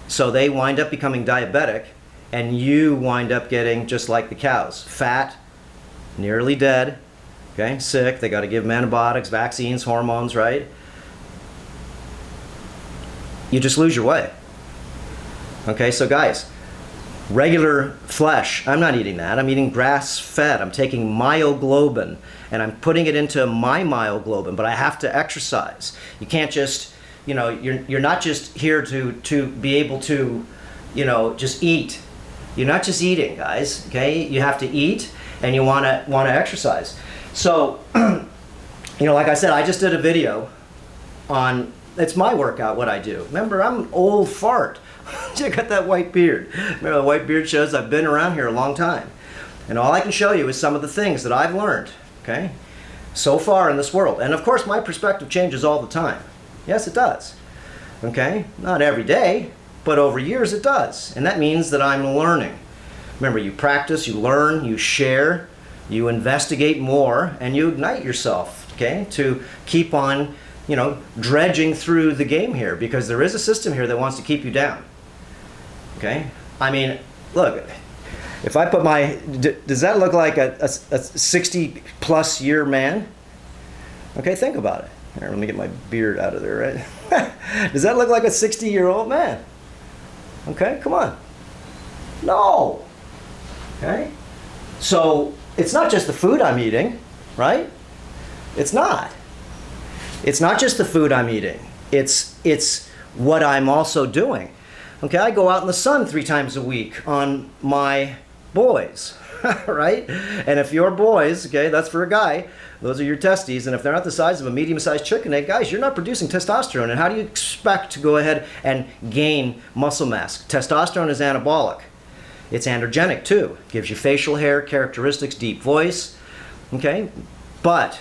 So they wind up becoming diabetic, and you wind up getting just like the cows, fat, nearly dead, okay, sick. They got to give them antibiotics, vaccines, hormones, right? You just lose your way. Okay, so guys, regular flesh, I'm not eating that. I'm eating grass-fed. I'm taking myoglobin, and I'm putting it into my myoglobin, but I have to exercise. You can't just, you know, you're not just here to be able to, you know, just eat. You're not just eating, guys, okay? You have to eat, and you want to exercise. So, you know, like I said, I just did a video on, it's my workout, what I do. Remember, I'm an old fart. Check out that white beard. Remember, the white beard shows I've been around here a long time. And all I can show you is some of the things that I've learned, okay, so far in this world. And of course, my perspective changes all the time. Yes, it does. Okay? Not every day, but over years it does. And that means that I'm learning. Remember, you practice, you learn, you share, you investigate more, and you ignite yourself, okay, to keep on, you know, dredging through the game here, because there is a system here that wants to keep you down. Okay? I mean, look, if I put my, does that look like a 60-plus year man? Okay, think about it. Here, let me get my beard out of there, right? Does that look like a 60-year-old man? Okay, come on. No. Okay? So, it's not just the food I'm eating, right? It's not. It's not just the food I'm eating. It's what I'm also doing. Okay, I go out in the sun 3 times a week on my boys, right? And if your boys, okay, that's for a guy, those are your testes, and if they're not the size of a medium-sized chicken egg, guys, you're not producing testosterone. And how do you expect to go ahead and gain muscle mass? Testosterone is anabolic. It's androgenic too. Gives you facial hair characteristics, deep voice, okay? But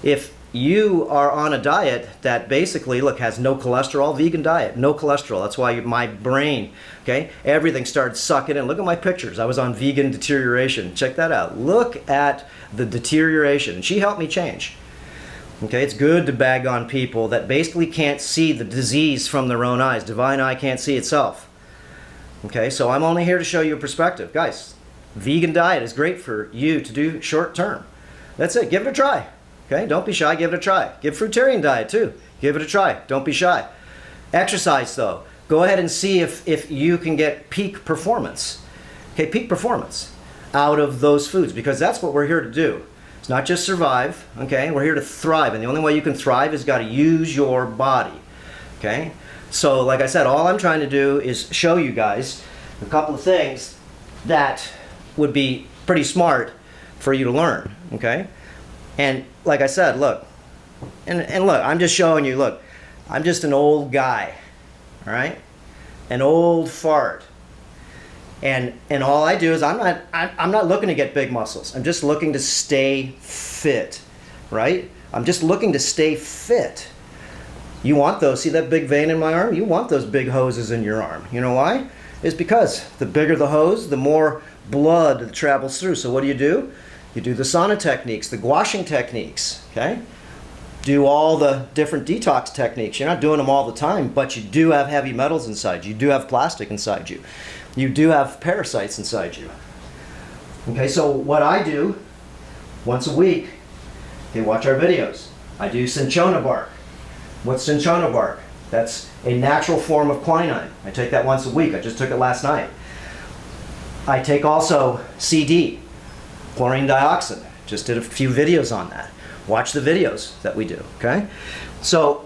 if you are on a diet that basically, look, has no cholesterol, vegan diet, no cholesterol. That's why my brain, okay, everything started sucking in. Look at my pictures. I was on vegan deterioration. Check that out. Look at the deterioration. She helped me change. Okay, it's good to bag on people that basically can't see the disease from their own eyes. Divine eye can't see itself. Okay, so I'm only here to show you a perspective. Guys, vegan diet is great for you to do short term. That's it. Give it a try. Okay, don't be shy, give it a try. Give fruitarian diet too. Give it a try. Don't be shy. Exercise though. Go ahead and see if you can get peak performance. Okay, peak performance out of those foods, because that's what we're here to do. It's not just survive, okay? We're here to thrive, and the only way you can thrive is got to use your body, okay? So like I said, all I'm trying to do is show you guys a couple of things that would be pretty smart for you to learn, okay? And like I said, look, and look, I'm just showing you, look, I'm just an old guy, all right? An old fart. And all I do is I'm not looking to get big muscles. I'm just looking to stay fit, right? I'm just looking to stay fit. You want those, see that big vein in my arm? You want those big hoses in your arm. You know why? It's because the bigger the hose, the more blood that travels through. So what do? You do the sauna techniques, the gouaching techniques, okay? Do all the different detox techniques. You're not doing them all the time, but you do have heavy metals inside you. You do have plastic inside you. You do have parasites inside you. Okay, so what I do once a week, okay, watch our videos. I do cinchona bark. What's cinchona bark? That's a natural form of quinine. I take that once a week. I just took it last night. I take also CD, chlorine dioxide. Just did a few videos on that. Watch the videos that we do, okay? So,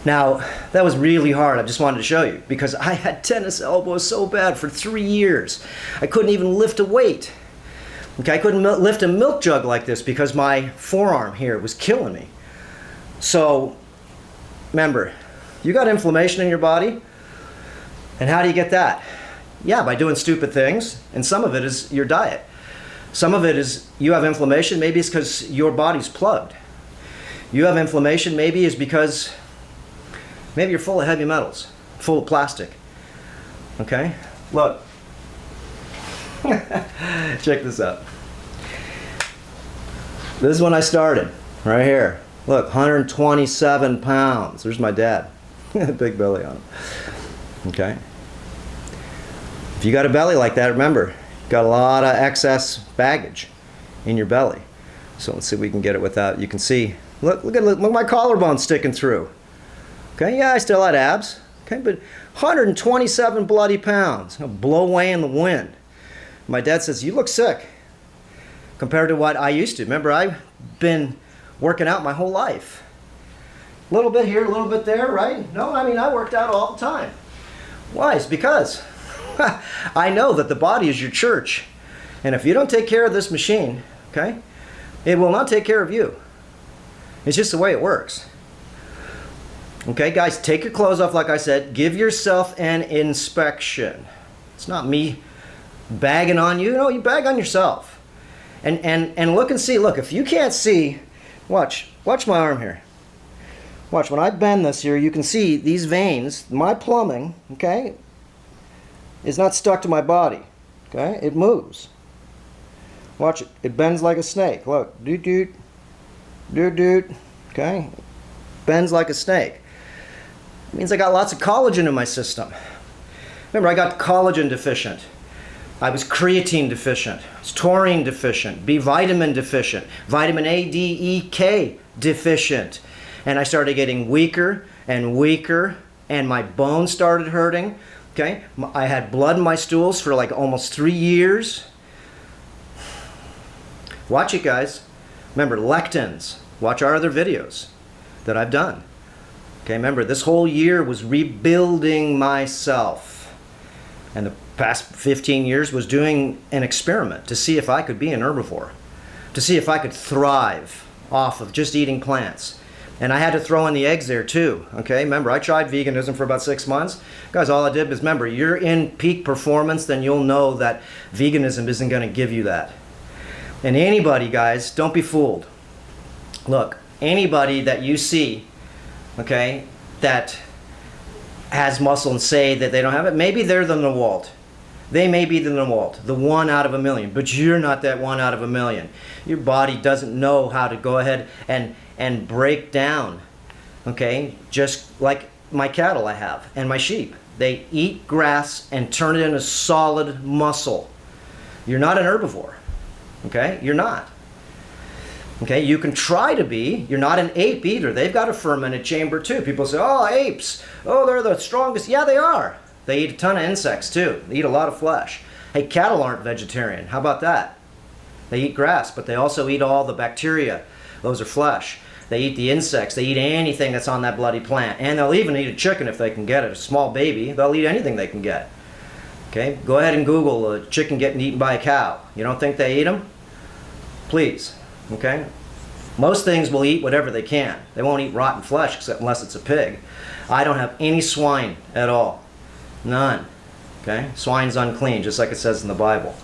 now, that was really hard. I just wanted to show you because I had tennis elbows so bad for 3 years. I couldn't even lift a weight. Okay, I couldn't lift a milk jug like this because my forearm here was killing me. So, remember, you got inflammation in your body, and how do you get that? Yeah, by doing stupid things, and some of it is your diet. Some of it is you have inflammation, maybe it's because your body's plugged. You have inflammation, maybe is because maybe you're full of heavy metals, full of plastic. Okay? Look. Check this out. This is when I started, right here. Look, 127 pounds. There's my dad. Big belly on him. Okay? If you got a belly like that, remember, you got a lot of excess baggage in your belly. So let's see if we can get it without, you can see, look at my collarbone sticking through. Okay, yeah, I still had abs. Okay, but 127 bloody pounds. I'll blow away in the wind. My dad says, you look sick compared to what I used to. Remember, I've been working out my whole life. A little bit here, a little bit there, right? No, I mean, I worked out all the time. Why? It's because I know that the body is your church. And if you don't take care of this machine, okay, it will not take care of you. It's just the way it works. Okay, guys, take your clothes off, like I said. Give yourself an inspection. It's not me bagging on you. No, you bag on yourself. And look and see. Look, if you can't see, watch my arm here. Watch, when I bend this here, you can see these veins, my plumbing, okay, is not stuck to my body. Okay, it moves. Watch it. It bends like a snake. Look, doot doot, doot doot. Okay, bends like a snake. It means I got lots of collagen in my system. Remember, I got collagen deficient. I was creatine deficient. I was taurine deficient. B vitamin deficient. Vitamin A, D, E, K deficient. And I started getting weaker and weaker, and my bones started hurting. Okay, I had blood in my stools for like almost 3 years. Watch it, guys. Remember, lectins. Watch our other videos that I've done. Okay, remember, this whole year was rebuilding myself. And the past 15 years was doing an experiment to see if I could be an herbivore, to see if I could thrive off of just eating plants. And I had to throw in the eggs there too, okay? Remember, I tried veganism for about 6 months. Guys, all I did was, remember, you're in peak performance, then you'll know that veganism isn't gonna give you that. And anybody, guys, don't be fooled. Look, anybody that you see, okay, that has muscle and say that they don't have it, maybe they're the Nawalt. They may be the Nawalt, the 1 out of a million, but you're not that 1 out of a million. Your body doesn't know how to go ahead and break down, okay, just like my cattle I have and my sheep. They eat grass and turn it into solid muscle. You're not an herbivore, okay? You're not. Okay, you can try to be. You're not an ape either. They've got a fermented chamber too. People say, oh, apes, oh, they're the strongest. Yeah, they are. They eat a ton of insects too. They eat a lot of flesh. Hey, cattle aren't vegetarian. How about that? They eat grass, but they also eat all the bacteria. Those are flesh. They eat the insects. They eat anything that's on that bloody plant. And they'll even eat a chicken if they can get it. A small baby, they'll eat anything they can get. Okay, go ahead and Google a chicken getting eaten by a cow. You don't think they eat them? Please. Okay? Most things will eat whatever they can. They won't eat rotten flesh except unless it's a pig. I don't have any swine at all. None. Okay? Swine's unclean, just like it says in the Bible.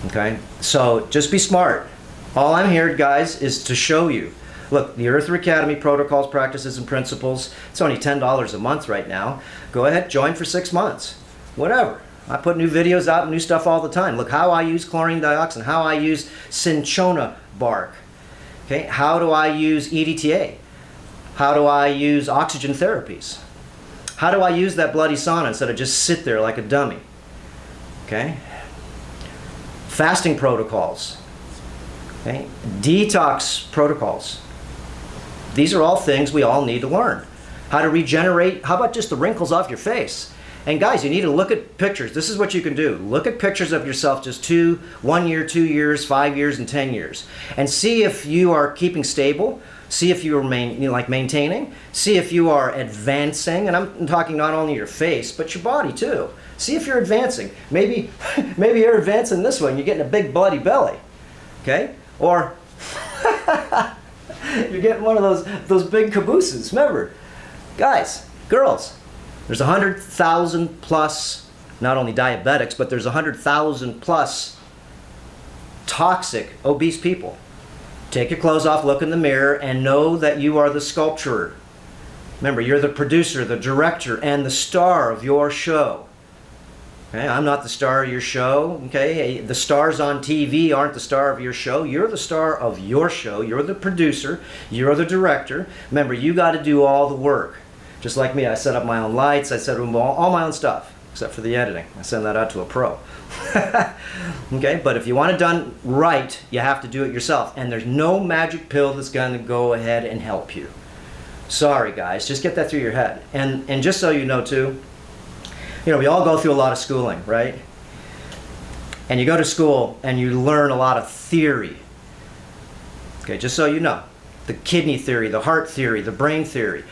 Okay? So just be smart. All I'm here, guys, is to show you. Look, the Earth Academy protocols, practices, and principles, it's only $10 a month right now. Go ahead, join for 6 months. Whatever. I put new videos out and new stuff all the time. Look how I use chlorine dioxin, how I use cinchona bark. Okay, how do I use EDTA? How do I use oxygen therapies? How do I use that bloody sauna instead of just sit there like a dummy? Okay? Fasting protocols. Okay? Detox protocols. These are all things we all need to learn. How to regenerate. How about just the wrinkles off your face? And guys, you need to look at pictures. This is what you can do. Look at pictures of yourself just 1 year, 2 years, 5 years, and 10 years. And see if you are keeping stable. See if you are maintaining. See if you are advancing. And I'm talking not only your face, but your body too. See if you're advancing. Maybe you're advancing this way and you're getting a big bloody belly. Okay? Or you're getting one of those big cabooses. Remember, guys, girls, there's 100,000 plus, not only diabetics, but there's 100,000 plus toxic, obese people. Take your clothes off, look in the mirror, and know that you are the sculptor. Remember, you're the producer, the director, and the star of your show. Okay? I'm not the star of your show. Okay? The stars on TV aren't the star of your show. You're the star of your show. You're the producer. You're the director. Remember, you got to do all the work. Just like me, I set up my own lights, I set up all my own stuff, except for the editing. I send that out to a pro. Okay, but if you want it done right, you have to do it yourself. And there's no magic pill that's going to go ahead and help you. Sorry, guys, just get that through your head. And just so you know, too, you know, we all go through a lot of schooling, right? And you go to school and you learn a lot of theory. Okay, just so you know. The kidney theory, the heart theory, the brain theory.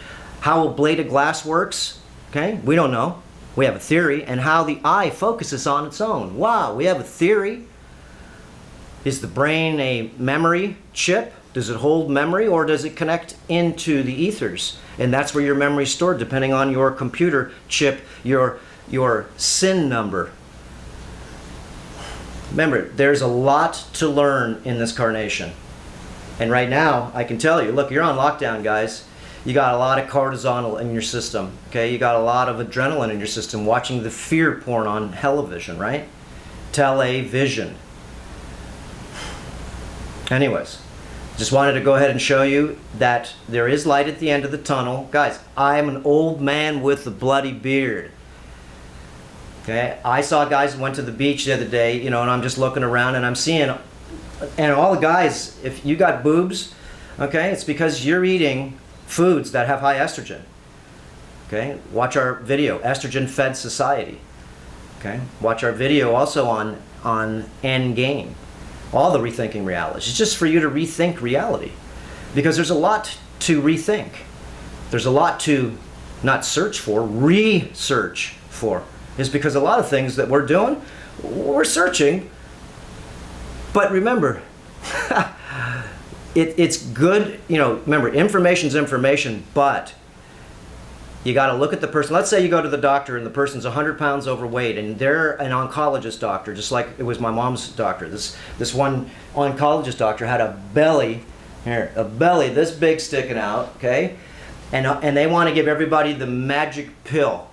How a blade of glass works, okay? We don't know. We have a theory. And how the eye focuses on its own. Wow, we have a theory. Is the brain a memory chip? Does it hold memory or does it connect into the ethers? And that's where your memory is stored depending on your computer chip, your SIN number. Remember, there's a lot to learn in this carnation. And right now, I can tell you, look, you're on lockdown, guys. You got a lot of cortisol in your system, okay? You got a lot of adrenaline in your system watching the fear porn on television, right? Television. Anyways, just wanted to go ahead and show you that there is light at the end of the tunnel. Guys, I'm an old man with a bloody beard. Okay? I saw guys who went to the beach the other day, you know, and I'm just looking around and I'm seeing, and all the guys, if you got boobs, okay, it's because you're eating foods that have high estrogen. Okay, watch our video, Estrogen Fed Society. Okay, watch our video also on End Game. All the rethinking realities. It's just for you to rethink reality, because there's a lot to rethink. There's a lot to not search for, research for. Is because a lot of things that we're doing, we're searching. But remember. It's good, you know, remember, information's information, but you got to look at the person. Let's say you go to the doctor and the person's 100 pounds overweight and they're an oncologist doctor, just like it was my mom's doctor. This one oncologist doctor had a belly Here, a belly this big sticking out, okay? And they want to give everybody the magic pill.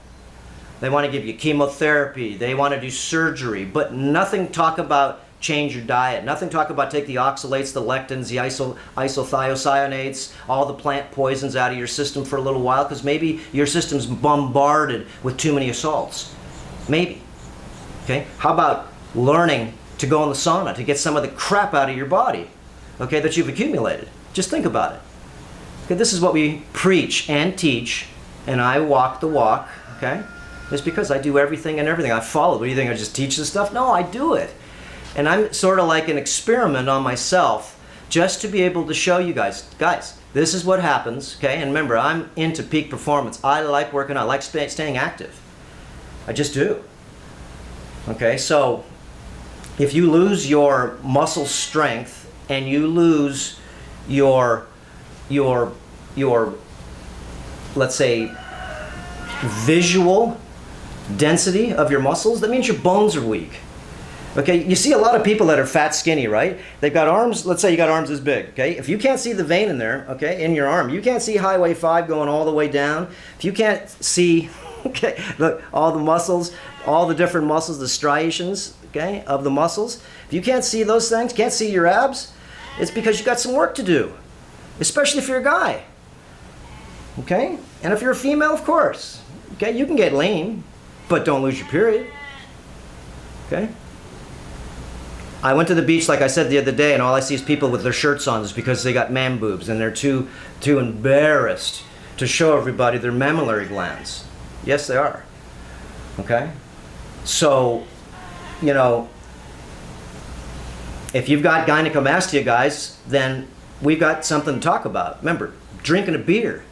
They want to give you chemotherapy. They want to do surgery, but nothing talk about change your diet. Nothing talk about take the oxalates, the lectins, the isothiocyanate, all the plant poisons out of your system for a little while, because maybe your system's bombarded with too many assaults. Maybe. Okay? How about learning to go in the sauna to get some of the crap out of your body, okay, that you've accumulated? Just think about it. Okay, this is what we preach and teach, and I walk the walk, okay? It's because I do everything and everything. I follow. What do you think? I just teach this stuff? No, I do it. And I'm sort of like an experiment on myself just to be able to show you guys, this is what happens, okay? And remember, I'm into peak performance. I like working out. I like staying active. I just do. Okay, so if you lose your muscle strength and you lose your let's say, visual density of your muscles, that means your bones are weak. Okay, you see a lot of people that are fat, skinny, right? They've got arms, let's say you got arms this big, okay? If you can't see the vein in there, okay, in your arm, you can't see Highway 5 going all the way down, if you can't see, okay, look, all the muscles, all the different muscles, the striations, okay, of the muscles, if you can't see those things, can't see your abs, it's because you got some work to do, especially if you're a guy. Okay? And if you're a female, of course. Okay? You can get lean, but don't lose your period. Okay? I went to the beach, like I said the other day, and all I see is people with their shirts on is because they got man boobs, and they're too embarrassed to show everybody their mammillary glands. Yes, they are. Okay? So, you know, if you've got gynecomastia, guys, then we've got something to talk about. Remember, drinking a beer.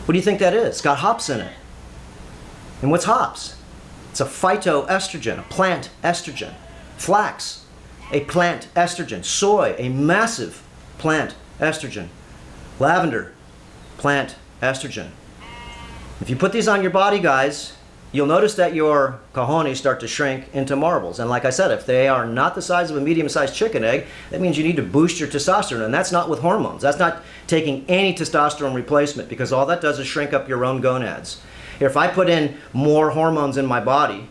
What do you think that is? It's got hops in it. And what's hops? It's a phytoestrogen, a plant estrogen. Flax, a plant estrogen. Soy, a massive plant estrogen. Lavender, plant estrogen. If you put these on your body, guys, you'll notice that your cojones start to shrink into marbles. And like I said, if they are not the size of a medium-sized chicken egg, that means you need to boost your testosterone. And that's not with hormones. That's not taking any testosterone replacement, because all that does is shrink up your own gonads. If I put in more hormones in my body,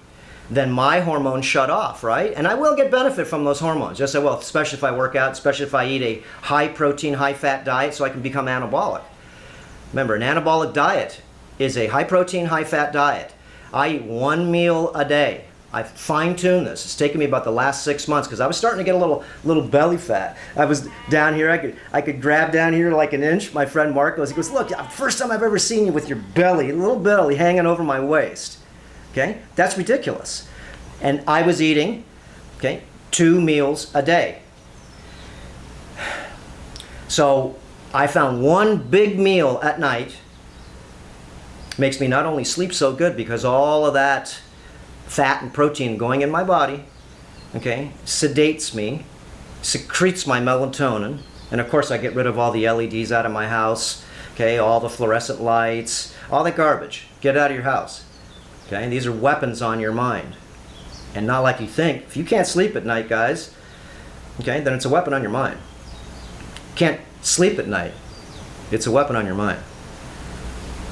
then my hormones shut off, right? And I will get benefit from those hormones. Just say, well, especially if I work out, especially if I eat a high-protein, high-fat diet so I can become anabolic. Remember, an anabolic diet is a high-protein, high-fat diet. I eat one meal a day. I fine-tuned this. It's taken me about the last 6 months because I was starting to get a little belly fat. I was down here. I could grab down here like an inch. My friend Mark goes, look, first time I've ever seen you with your belly, little belly hanging over my waist. Okay, that's ridiculous. And I was eating, okay, 2 meals a day. So I found one big meal at night makes me not only sleep so good because all of that fat and protein going in my body, okay, sedates me, secretes my melatonin, and of course I get rid of all the LEDs out of my house, okay, all the fluorescent lights, all that garbage. Get out of your house. Okay, and these are weapons on your mind. And not like you think. If you can't sleep at night, guys, okay, then it's a weapon on your mind. Can't sleep at night. It's a weapon on your mind.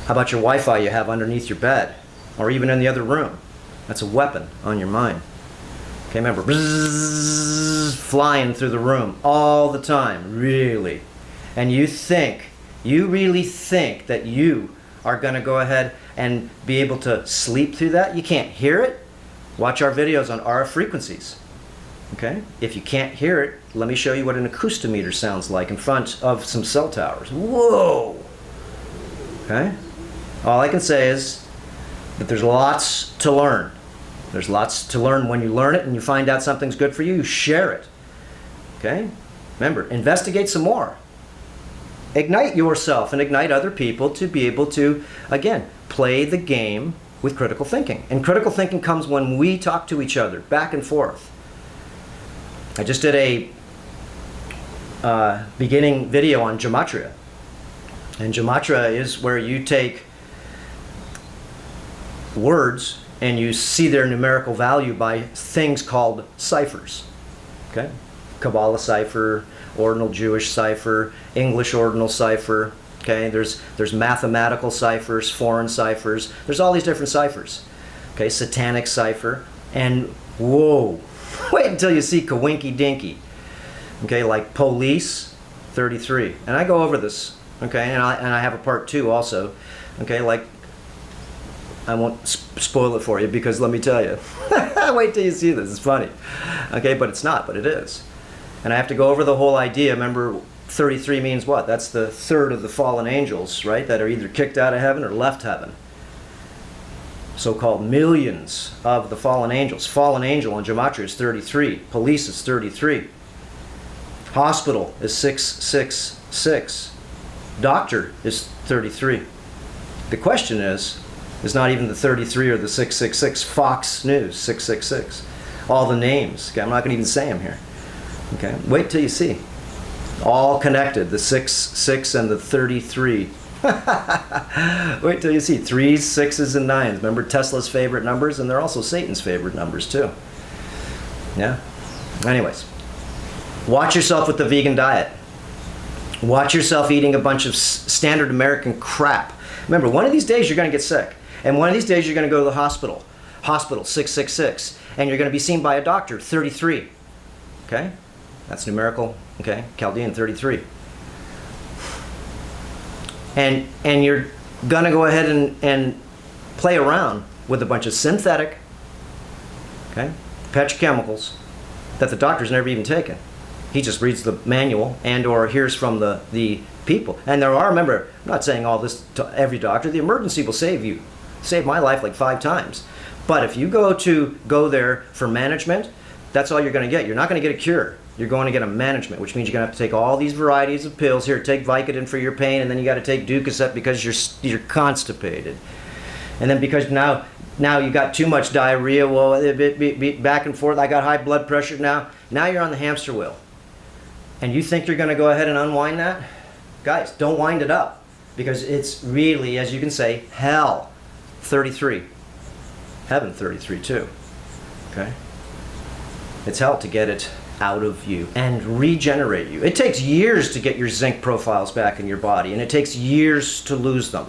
How about your Wi-Fi you have underneath your bed or even in the other room? That's a weapon on your mind. Okay, remember, bzzz, flying through the room all the time, really. And you really think that you are going to go ahead and be able to sleep through that? You can't hear it? Watch our videos on RF frequencies. Okay? If you can't hear it, let me show you what an acoustometer sounds like in front of some cell towers. Whoa! Okay? All I can say is that there's lots to learn. There's lots to learn when you learn it and you find out something's good for you, you share it. Okay? Remember, investigate some more. Ignite yourself and ignite other people to be able to, again, play the game with critical thinking. And critical thinking comes when we talk to each other, back and forth. I just did a beginning video on Gematria. And Gematria is where you take words and you see their numerical value by things called ciphers. Okay? Kabbalah cipher, ordinal Jewish cipher, English ordinal cipher. Okay, there's mathematical ciphers, foreign ciphers. There's all these different ciphers. Okay, satanic cipher, and whoa, wait until you see Kawinky Dinky. Okay, like police, 33, and I go over this. Okay, and I have a part 2 also. Okay, like, I won't spoil it for you, because let me tell you, wait till you see this, it's funny. Okay, but it's not, but it is. And I have to go over the whole idea. Remember, 33 means what? That's the third of the fallen angels, right? That are either kicked out of heaven or left heaven. So-called millions of the fallen angels. Fallen angel in Gematria is 33. Police is 33. Hospital is 666. Doctor is 33. The question is not even the 33 or the 666. Fox News, 666. All the names. Okay, I'm not going to even say them here. Okay, wait till you see. All connected, the 6, 6, and the 33. Wait till you see 3s, 6s, and 9s. Remember Tesla's favorite numbers, and they're also Satan's favorite numbers too. Yeah. Anyways, watch yourself with the vegan diet. Watch yourself eating a bunch of standard American crap. Remember, one of these days you're going to get sick, and one of these days you're going to go to the hospital. Hospital, 666, and you're going to be seen by a doctor, 33. Okay, that's numerical. Okay, Chaldean, 33. And you're gonna go ahead and play around with a bunch of synthetic, okay, petrochemicals that the doctor's never even taken. He just reads the manual and or hears from the people. And there are, remember, I'm not saying all this to every doctor. The emergency will save you. Saved my life like 5 times. But if you go there for management, that's all you're gonna get. You're not gonna get a cure. You're going to get a management, which means you're going to have to take all these varieties of pills. Here, take Vicodin for your pain, and then you got to take Ducacet because you're constipated. And then because now you got too much diarrhea, well, back and forth, I got high blood pressure now. Now you're on the hamster wheel. And you think you're going to go ahead and unwind that? Guys, don't wind it up, because it's really, as you can say, hell 33. Heaven 33 too. Okay? It's hell to get it out of you and regenerate you. It takes years to get your zinc profiles back in your body, and it takes years to lose them.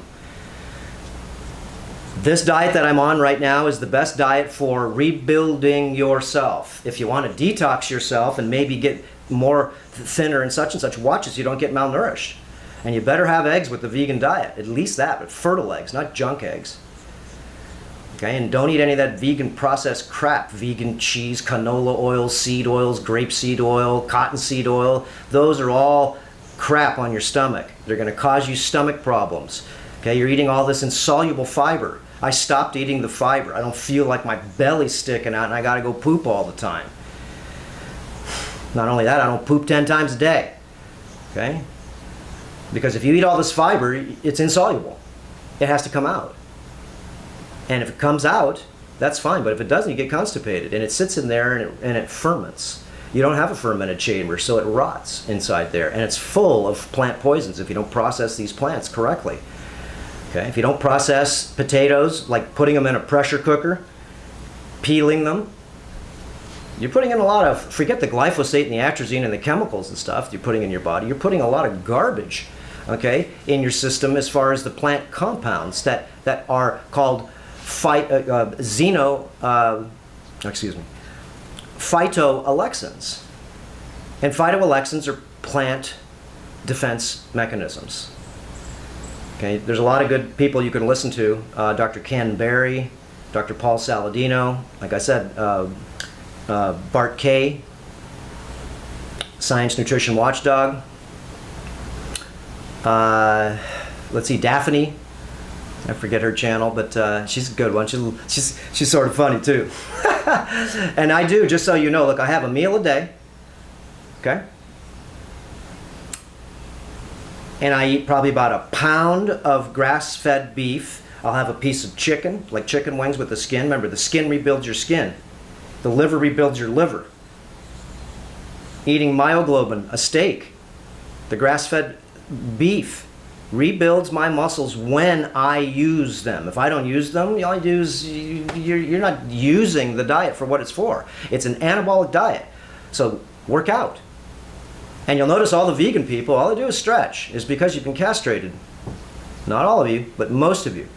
This diet that I'm on right now is the best diet for rebuilding yourself. If you want to detox yourself and maybe get more thinner and such, watch it so you don't get malnourished. And you better have eggs with the vegan diet, at least that, but fertile eggs, not junk eggs. Okay, and don't eat any of that vegan processed crap. Vegan cheese, canola oil, seed oils, grapeseed oil, cottonseed oil. Those are all crap on your stomach. They're going to cause you stomach problems. Okay, you're eating all this insoluble fiber. I stopped eating the fiber. I don't feel like my belly's sticking out and I got to go poop all the time. Not only that, I don't poop 10 times a day. Okay? Because if you eat all this fiber, it's insoluble. It has to come out. And if it comes out, that's fine. But if it doesn't, you get constipated. And it sits in there and it ferments. You don't have a fermented chamber, so it rots inside there. And it's full of plant poisons if you don't process these plants correctly. Okay? If you don't process potatoes, like putting them in a pressure cooker, peeling them, you're putting in a lot of, forget the glyphosate and the atrazine and the chemicals and stuff you're putting in your body. You're putting a lot of garbage, okay, in your system as far as the plant compounds that are called phytoalexins. And phytoalexins are plant defense mechanisms. Okay, there's a lot of good people you can listen to. Dr. Ken Berry, Dr. Paul Saladino, like I said, Bart Kay, Science Nutrition Watchdog. Let's see, Daphne. I forget her channel, but she's a good one. She's sort of funny too. And I do, just so you know, look, I have a meal a day, okay? And I eat probably about a pound of grass-fed beef. I'll have a piece of chicken, like chicken wings with the skin. Remember, the skin rebuilds your skin. The liver rebuilds your liver. Eating myoglobin, a steak, the grass-fed beef rebuilds my muscles when I use them. If I don't use them, all I do is you're not using the diet for what it's for. It's an anabolic diet. So work out. And you'll notice all the vegan people, all they do is stretch. It's because you've been castrated. Not all of you, but most of you,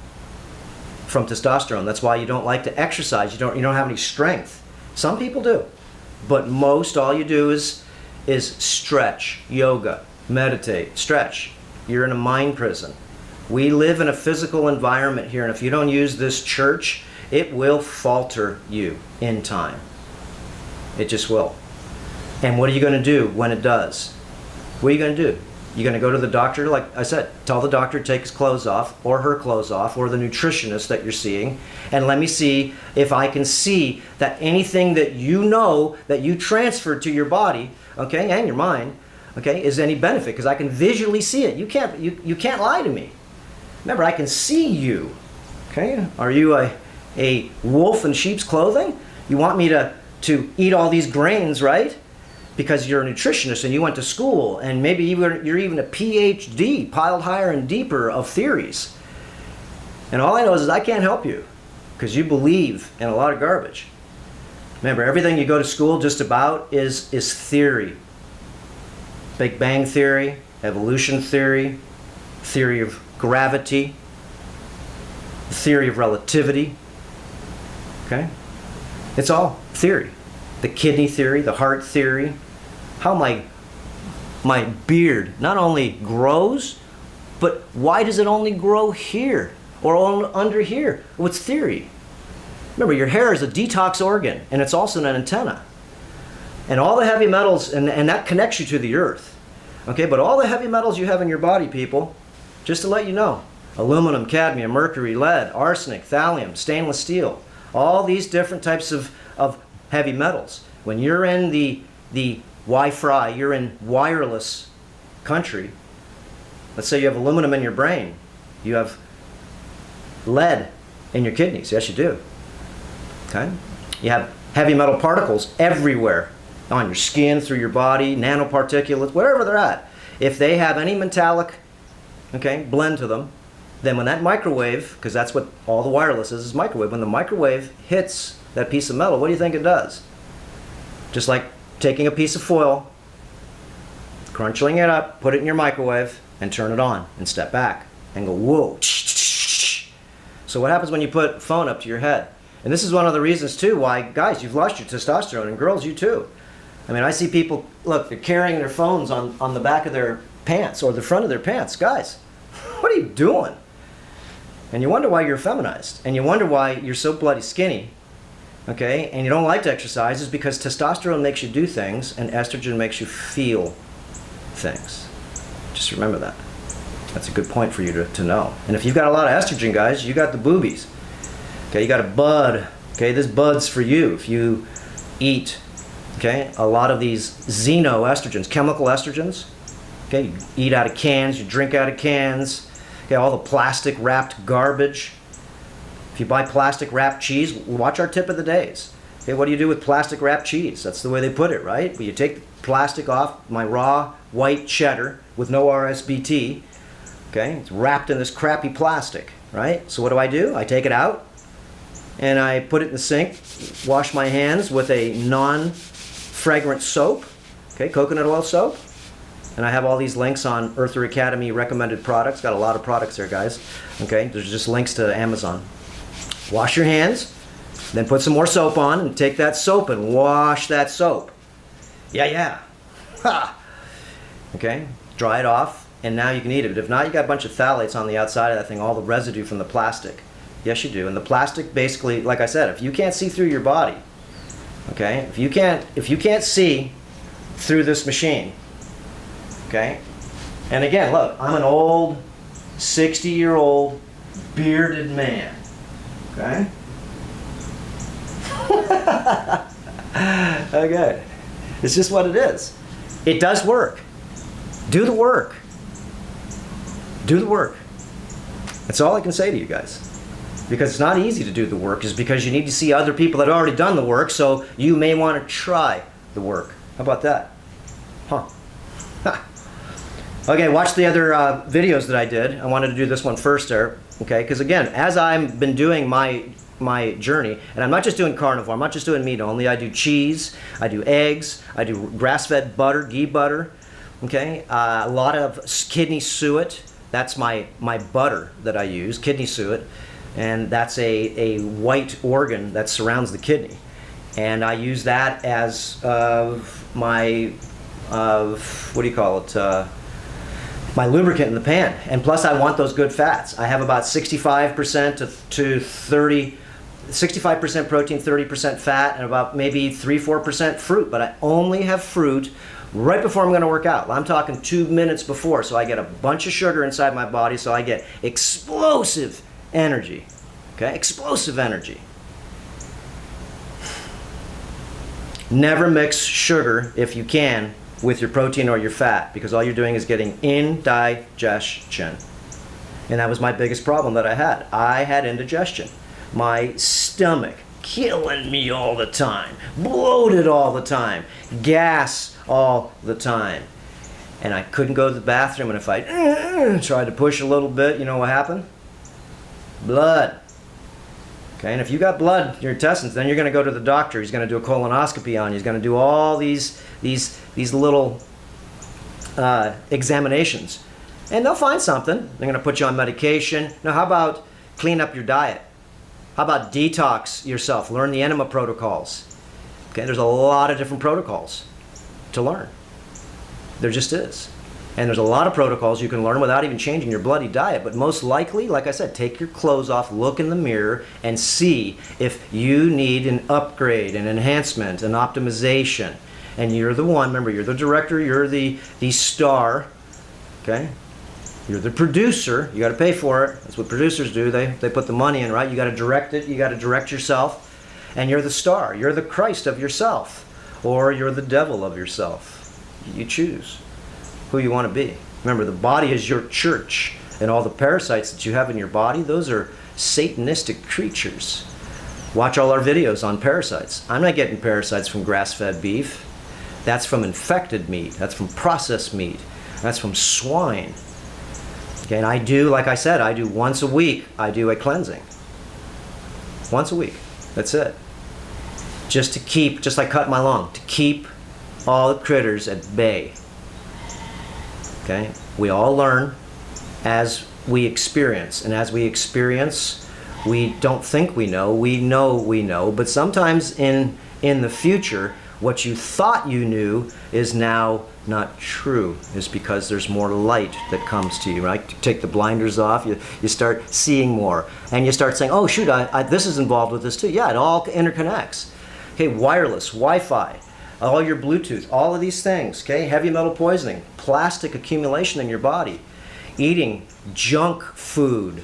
from testosterone. That's why you don't like to exercise. You don't have any strength. Some people do. But most, all you do is stretch, yoga, meditate, stretch. You're in a mind prison. We live in a physical environment here, and if you don't use this church, it will falter you in time. It just will. And what are you going to do when it does? What are you going to do? You're going to go to the doctor, like I said, tell the doctor to take his clothes off, or her clothes off, or the nutritionist that you're seeing, and let me see if I can see that anything that you know that you transferred to your body, okay, and your mind, okay, is any benefit, because I can visually see it. You can't lie to me. Remember, I can see you. Okay? Are you a wolf in sheep's clothing? You want me to eat all these grains, right? Because you're a nutritionist and you went to school, and maybe you're even a PhD, piled higher and deeper of theories. And all I know is I can't help you because you believe in a lot of garbage. Remember, everything you go to school just about is theory. Big Bang theory, evolution theory, theory of gravity, theory of relativity. Okay? It's all theory. The kidney theory, the heart theory, how my beard not only grows, but why does it only grow here or under here? Well, it's theory. Remember, your hair is a detox organ, and it's also an antenna. And all the heavy metals, and that connects you to the earth. Okay, but all the heavy metals you have in your body, people, just to let you know, aluminum, cadmium, mercury, lead, arsenic, thallium, stainless steel, all these different types of heavy metals. When you're in the Wi-Fi, you're in wireless country, let's say you have aluminum in your brain, you have lead in your kidneys, yes you do. Okay? You have heavy metal particles everywhere, on your skin, through your body, nanoparticulates, wherever they're at. If they have any metallic, okay, blend to them, then when that microwave, because that's what all the wireless is microwave, when the microwave hits that piece of metal, what do you think it does? Just like taking a piece of foil, crunching it up, put it in your microwave, and turn it on, and step back, and go, whoa. So what happens when you put a phone up to your head? And this is one of the reasons, too, why, guys, you've lost your testosterone, and girls, you too. I mean, I see people, look, they're carrying their phones on the back of their pants, or the front of their pants. Guys, what are you doing? And you wonder why you're feminized, and you wonder why you're so bloody skinny, okay, and you don't like to exercise, is because testosterone makes you do things, and estrogen makes you feel things. Just remember that. That's a good point for you to know. And if you've got a lot of estrogen, guys, you got the boobies. Okay, you got a bud. Okay, this bud's for you if you eat, okay, a lot of these xenoestrogens, chemical estrogens. Okay, you eat out of cans, you drink out of cans. Okay, all the plastic wrapped garbage. If you buy plastic wrapped cheese, watch our tip of the days. Okay, what do you do with plastic wrapped cheese? That's the way they put it, right? But you take the plastic off my raw white cheddar with no RSBT. Okay, it's wrapped in this crappy plastic, right? So what do? I take it out and I put it in the sink, wash my hands with a non-fragrant soap, okay, coconut oil soap. And I have all these links on Earther Academy recommended products. Got a lot of products there, guys. Okay, there's just links to Amazon. Wash your hands, then put some more soap on, and take that soap and wash that soap. Yeah. Ha! Okay, dry it off, and now you can eat it. But if not, you got a bunch of phthalates on the outside of that thing, all the residue from the plastic. Yes, you do. And the plastic, basically, like I said, if you can't see through your body, okay, if you can't see through this machine, okay, and again, look, I'm an old 60-year-old bearded man, okay? Okay, it's just what it is. It does work. Do the work. Do the work. That's all I can say to you guys. Because it's not easy to do the work, is because you need to see other people that have already done the work, so you may want to try the work. How about that? Huh. Okay, watch the other videos that I did. I wanted to do this one first there, okay? Because again, as I've been doing my journey, and I'm not just doing carnivore, I'm not just doing meat only, I do cheese, I do eggs, I do grass-fed butter, ghee butter, Okay, a lot of kidney suet. That's my butter that I use, kidney suet, and that's a white organ that surrounds the kidney, and I use that as my what do you call it? My lubricant in the pan. And plus, I want those good fats. I have about 65% to 30. 65% protein, 30% fat, and about maybe 3-4% fruit. But I only have fruit right before I'm going to work out. I'm talking 2 minutes before, so I get a bunch of sugar inside my body, so I get explosive energy. Okay, explosive energy. Never mix sugar, if you can, with your protein or your fat, because all you're doing is getting indigestion. And that was my biggest problem that I had. I had indigestion. My stomach killing me all the time, bloated all the time, gas all the time. And I couldn't go to the bathroom, and if I tried to push a little bit, you know what happened? Blood. Okay, and if you got blood in your intestines, then you're going to go to the doctor. He's going to do a colonoscopy on you. He's going to do all these little examinations. And they'll find something. They're going to put you on medication. Now, how about clean up your diet? How about detox yourself? Learn the enema protocols. Okay, there's a lot of different protocols to learn. There just is. And there's a lot of protocols you can learn without even changing your bloody diet. But most likely, like I said, take your clothes off, look in the mirror, and see if you need an upgrade, an enhancement, an optimization. And you're the one, remember, you're the director, you're the star, okay? You're the producer. You got to pay for it. That's what producers do. They put the money in, right? You got to direct it. You got to direct yourself. And you're the star. You're the Christ of yourself. Or you're the devil of yourself. You choose who you want to be. Remember, the body is your church. And all the parasites that you have in your body, those are satanistic creatures. Watch all our videos on parasites. I'm not getting parasites from grass-fed beef. That's from infected meat. That's from processed meat. That's from swine. Okay, and I do, like I said, I do once a week, I do a cleansing. Once a week. That's it. Just to keep, just like cutting my lawn, to keep all the critters at bay. Okay? We all learn as we experience. And as we experience, we don't think we know, we know. But sometimes in the future, what you thought you knew is now not true. Is because there's more light that comes to you, right? You take the blinders off, you start seeing more. And you start saying, oh shoot, this is involved with this too. Yeah, it all interconnects. Okay, wireless, Wi-Fi, all your Bluetooth, all of these things, okay? Heavy metal poisoning, plastic accumulation in your body, eating junk food.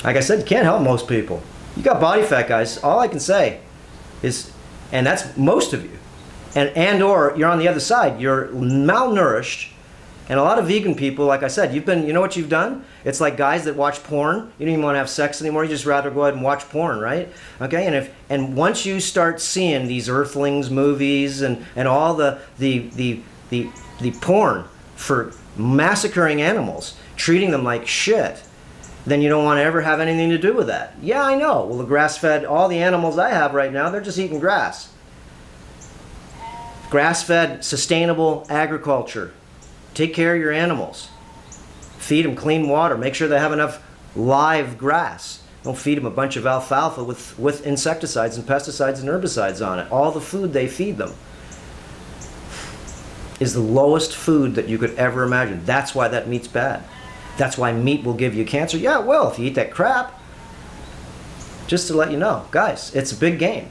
Like I said, you can't help most people. You got body fat, guys. All I can say is, and that's most of you, and or you're on the other side, you're malnourished. And a lot of vegan people, like I said, you know what you've done? It's like guys that watch porn. You don't even want to have sex anymore. You just rather go ahead and watch porn, right? Okay, and once you start seeing these Earthlings movies and all the porn for massacring animals, treating them like shit, then you don't want to ever have anything to do with that. Yeah, I know. Well, the grass-fed, all the animals I have right now, they're just eating grass. Grass-fed, sustainable agriculture. Take care of your animals. Feed them clean water. Make sure they have enough live grass. Don't feed them a bunch of alfalfa with insecticides and pesticides and herbicides on it. All the food they feed them is the lowest food that you could ever imagine. That's why that meat's bad. That's why meat will give you cancer. Yeah, it will if you eat that crap. Just to let you know, guys, it's a big game.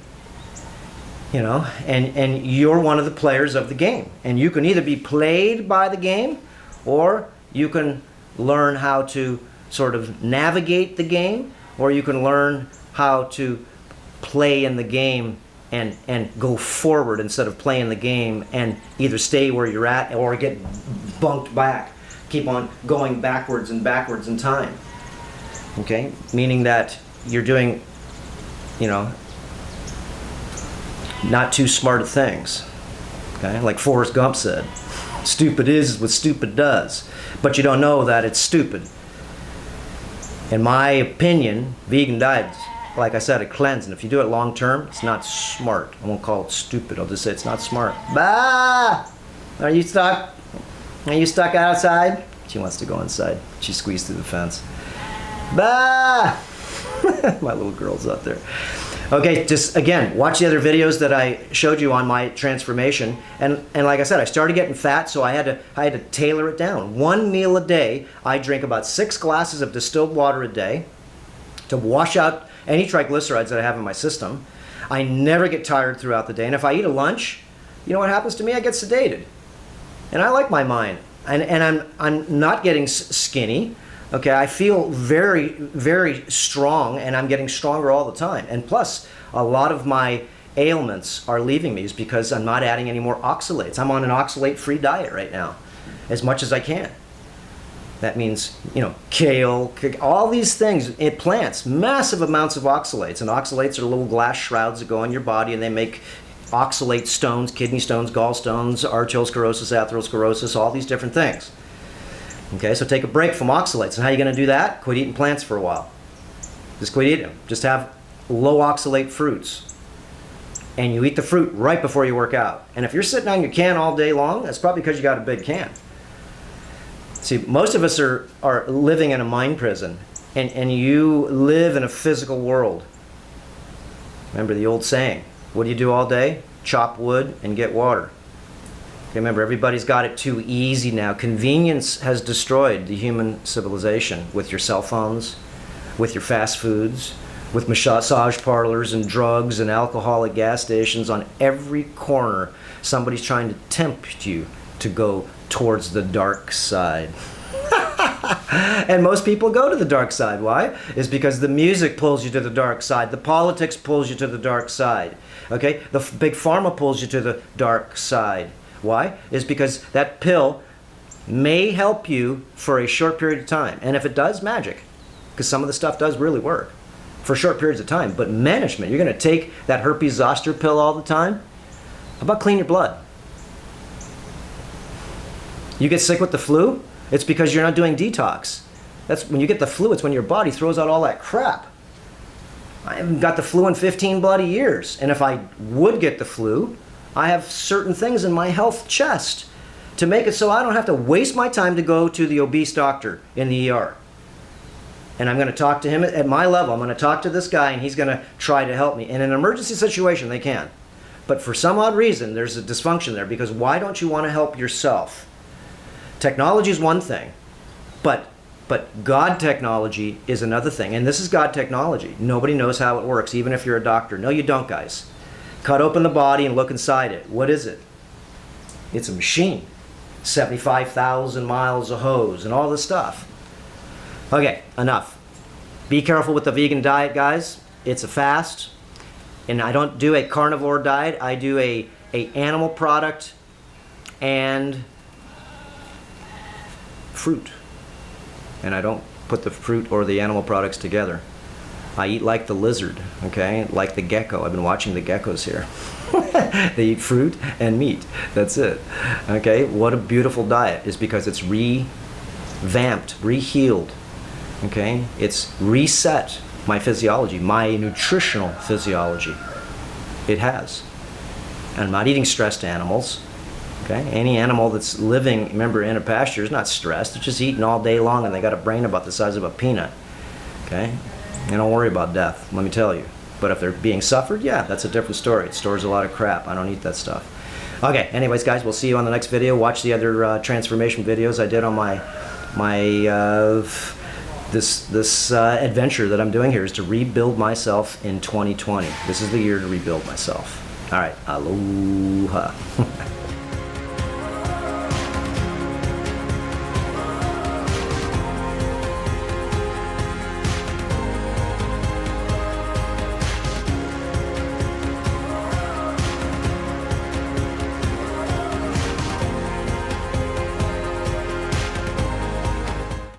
You know, and you're one of the players of the game. And you can either be played by the game, or you can learn how to sort of navigate the game, or you can learn how to play in the game and go forward instead of playing the game and either stay where you're at or get bunked back. Keep on going backwards and backwards in time. Okay? Meaning that you're doing, you know, not too smart of things. Okay? Like Forrest Gump said, stupid is what stupid does. But you don't know that it's stupid. In my opinion, vegan diets like I said, a cleanse. And if you do it long term, it's not smart. I won't call it stupid. I'll just say it's not smart. Bah! Are you stuck? Are you stuck outside? She wants to go inside. She squeezed through the fence. Bah! My little girl's out there. Okay, just again, watch the other videos that I showed you on my transformation. And like I said, I started getting fat, so I had to tailor it down. 1 meal a day. I drink about 6 glasses of distilled water a day to wash out any triglycerides that I have in my system. I never get tired throughout the day. And if I eat a lunch, you know what happens to me? I get sedated. And I like my mind. And I'm not getting skinny. Okay, I feel very, very strong, and I'm getting stronger all the time. And plus, a lot of my ailments are leaving me is because I'm not adding any more oxalates. I'm on an oxalate-free diet right now, as much as I can. That means, you know, kale, all these things, in plants, massive amounts of oxalates. And oxalates are little glass shrouds that go in your body, and they make oxalate stones, kidney stones, gallstones, arteriosclerosis, atherosclerosis, all these different things. Okay, so take a break from oxalates. And how are you going to do that? Quit eating plants for a while. Just quit eating them. Just have low oxalate fruits. And you eat the fruit right before you work out. And if you're sitting on your can all day long, that's probably because you got a big can. See, most of us are living in a mind prison. And you live in a physical world. Remember the old saying, what do you do all day? Chop wood and get water. Remember, everybody's got it too easy now. Convenience has destroyed the human civilization with your cell phones, with your fast foods, with massage parlors and drugs and alcohol at gas stations. On every corner, somebody's trying to tempt you to go towards the dark side. And most people go to the dark side. Why? It's because the music pulls you to the dark side. The politics pulls you to the dark side. Okay? The big pharma pulls you to the dark side. Why? Is because that pill may help you for a short period of time. And if it does, magic. Because some of the stuff does really work for short periods of time. But management, you're going to take that herpes zoster pill all the time? How about clean your blood? You get sick with the flu? It's because you're not doing detox. That's when you get the flu, it's when your body throws out all that crap. I haven't got the flu in 15 bloody years. And if I would get the flu, I have certain things in my health chest to make it so I don't have to waste my time to go to the obese doctor in the ER. And I'm going to talk to him at my level. I'm going to talk to this guy, and he's going to try to help me. In an emergency situation, they can. But for some odd reason, there's a dysfunction there, because why don't you want to help yourself? Technology is one thing, but God technology is another thing. And this is God technology. Nobody knows how it works, even if you're a doctor. No, you don't, guys. Cut open the body and look inside it. What is it? It's a machine. 75,000 miles of hose and all this stuff. Okay, enough. Be careful with the vegan diet, guys. It's a fast. And I don't do a carnivore diet. I do a animal product and fruit. And I don't put the fruit or the animal products together. I eat like the lizard, okay? Like the gecko. I've been watching the geckos here. They eat fruit and meat. That's it. Okay? What a beautiful diet is because it's revamped, rehealed. Okay? It's reset my physiology, my nutritional physiology. It has. I'm not eating stressed animals. Okay? Any animal that's living, remember, in a pasture is not stressed. They're just eating all day long and they got a brain about the size of a peanut. Okay? And don't worry about death, let me tell you. But if they're being suffered, yeah, that's a different story. It stores a lot of crap. I don't eat that stuff. Okay, anyways, guys, we'll see you on the next video. Watch the other transformation videos I did on my this adventure that I'm doing here is to rebuild myself in 2020. This is the year to rebuild myself. All right, aloha.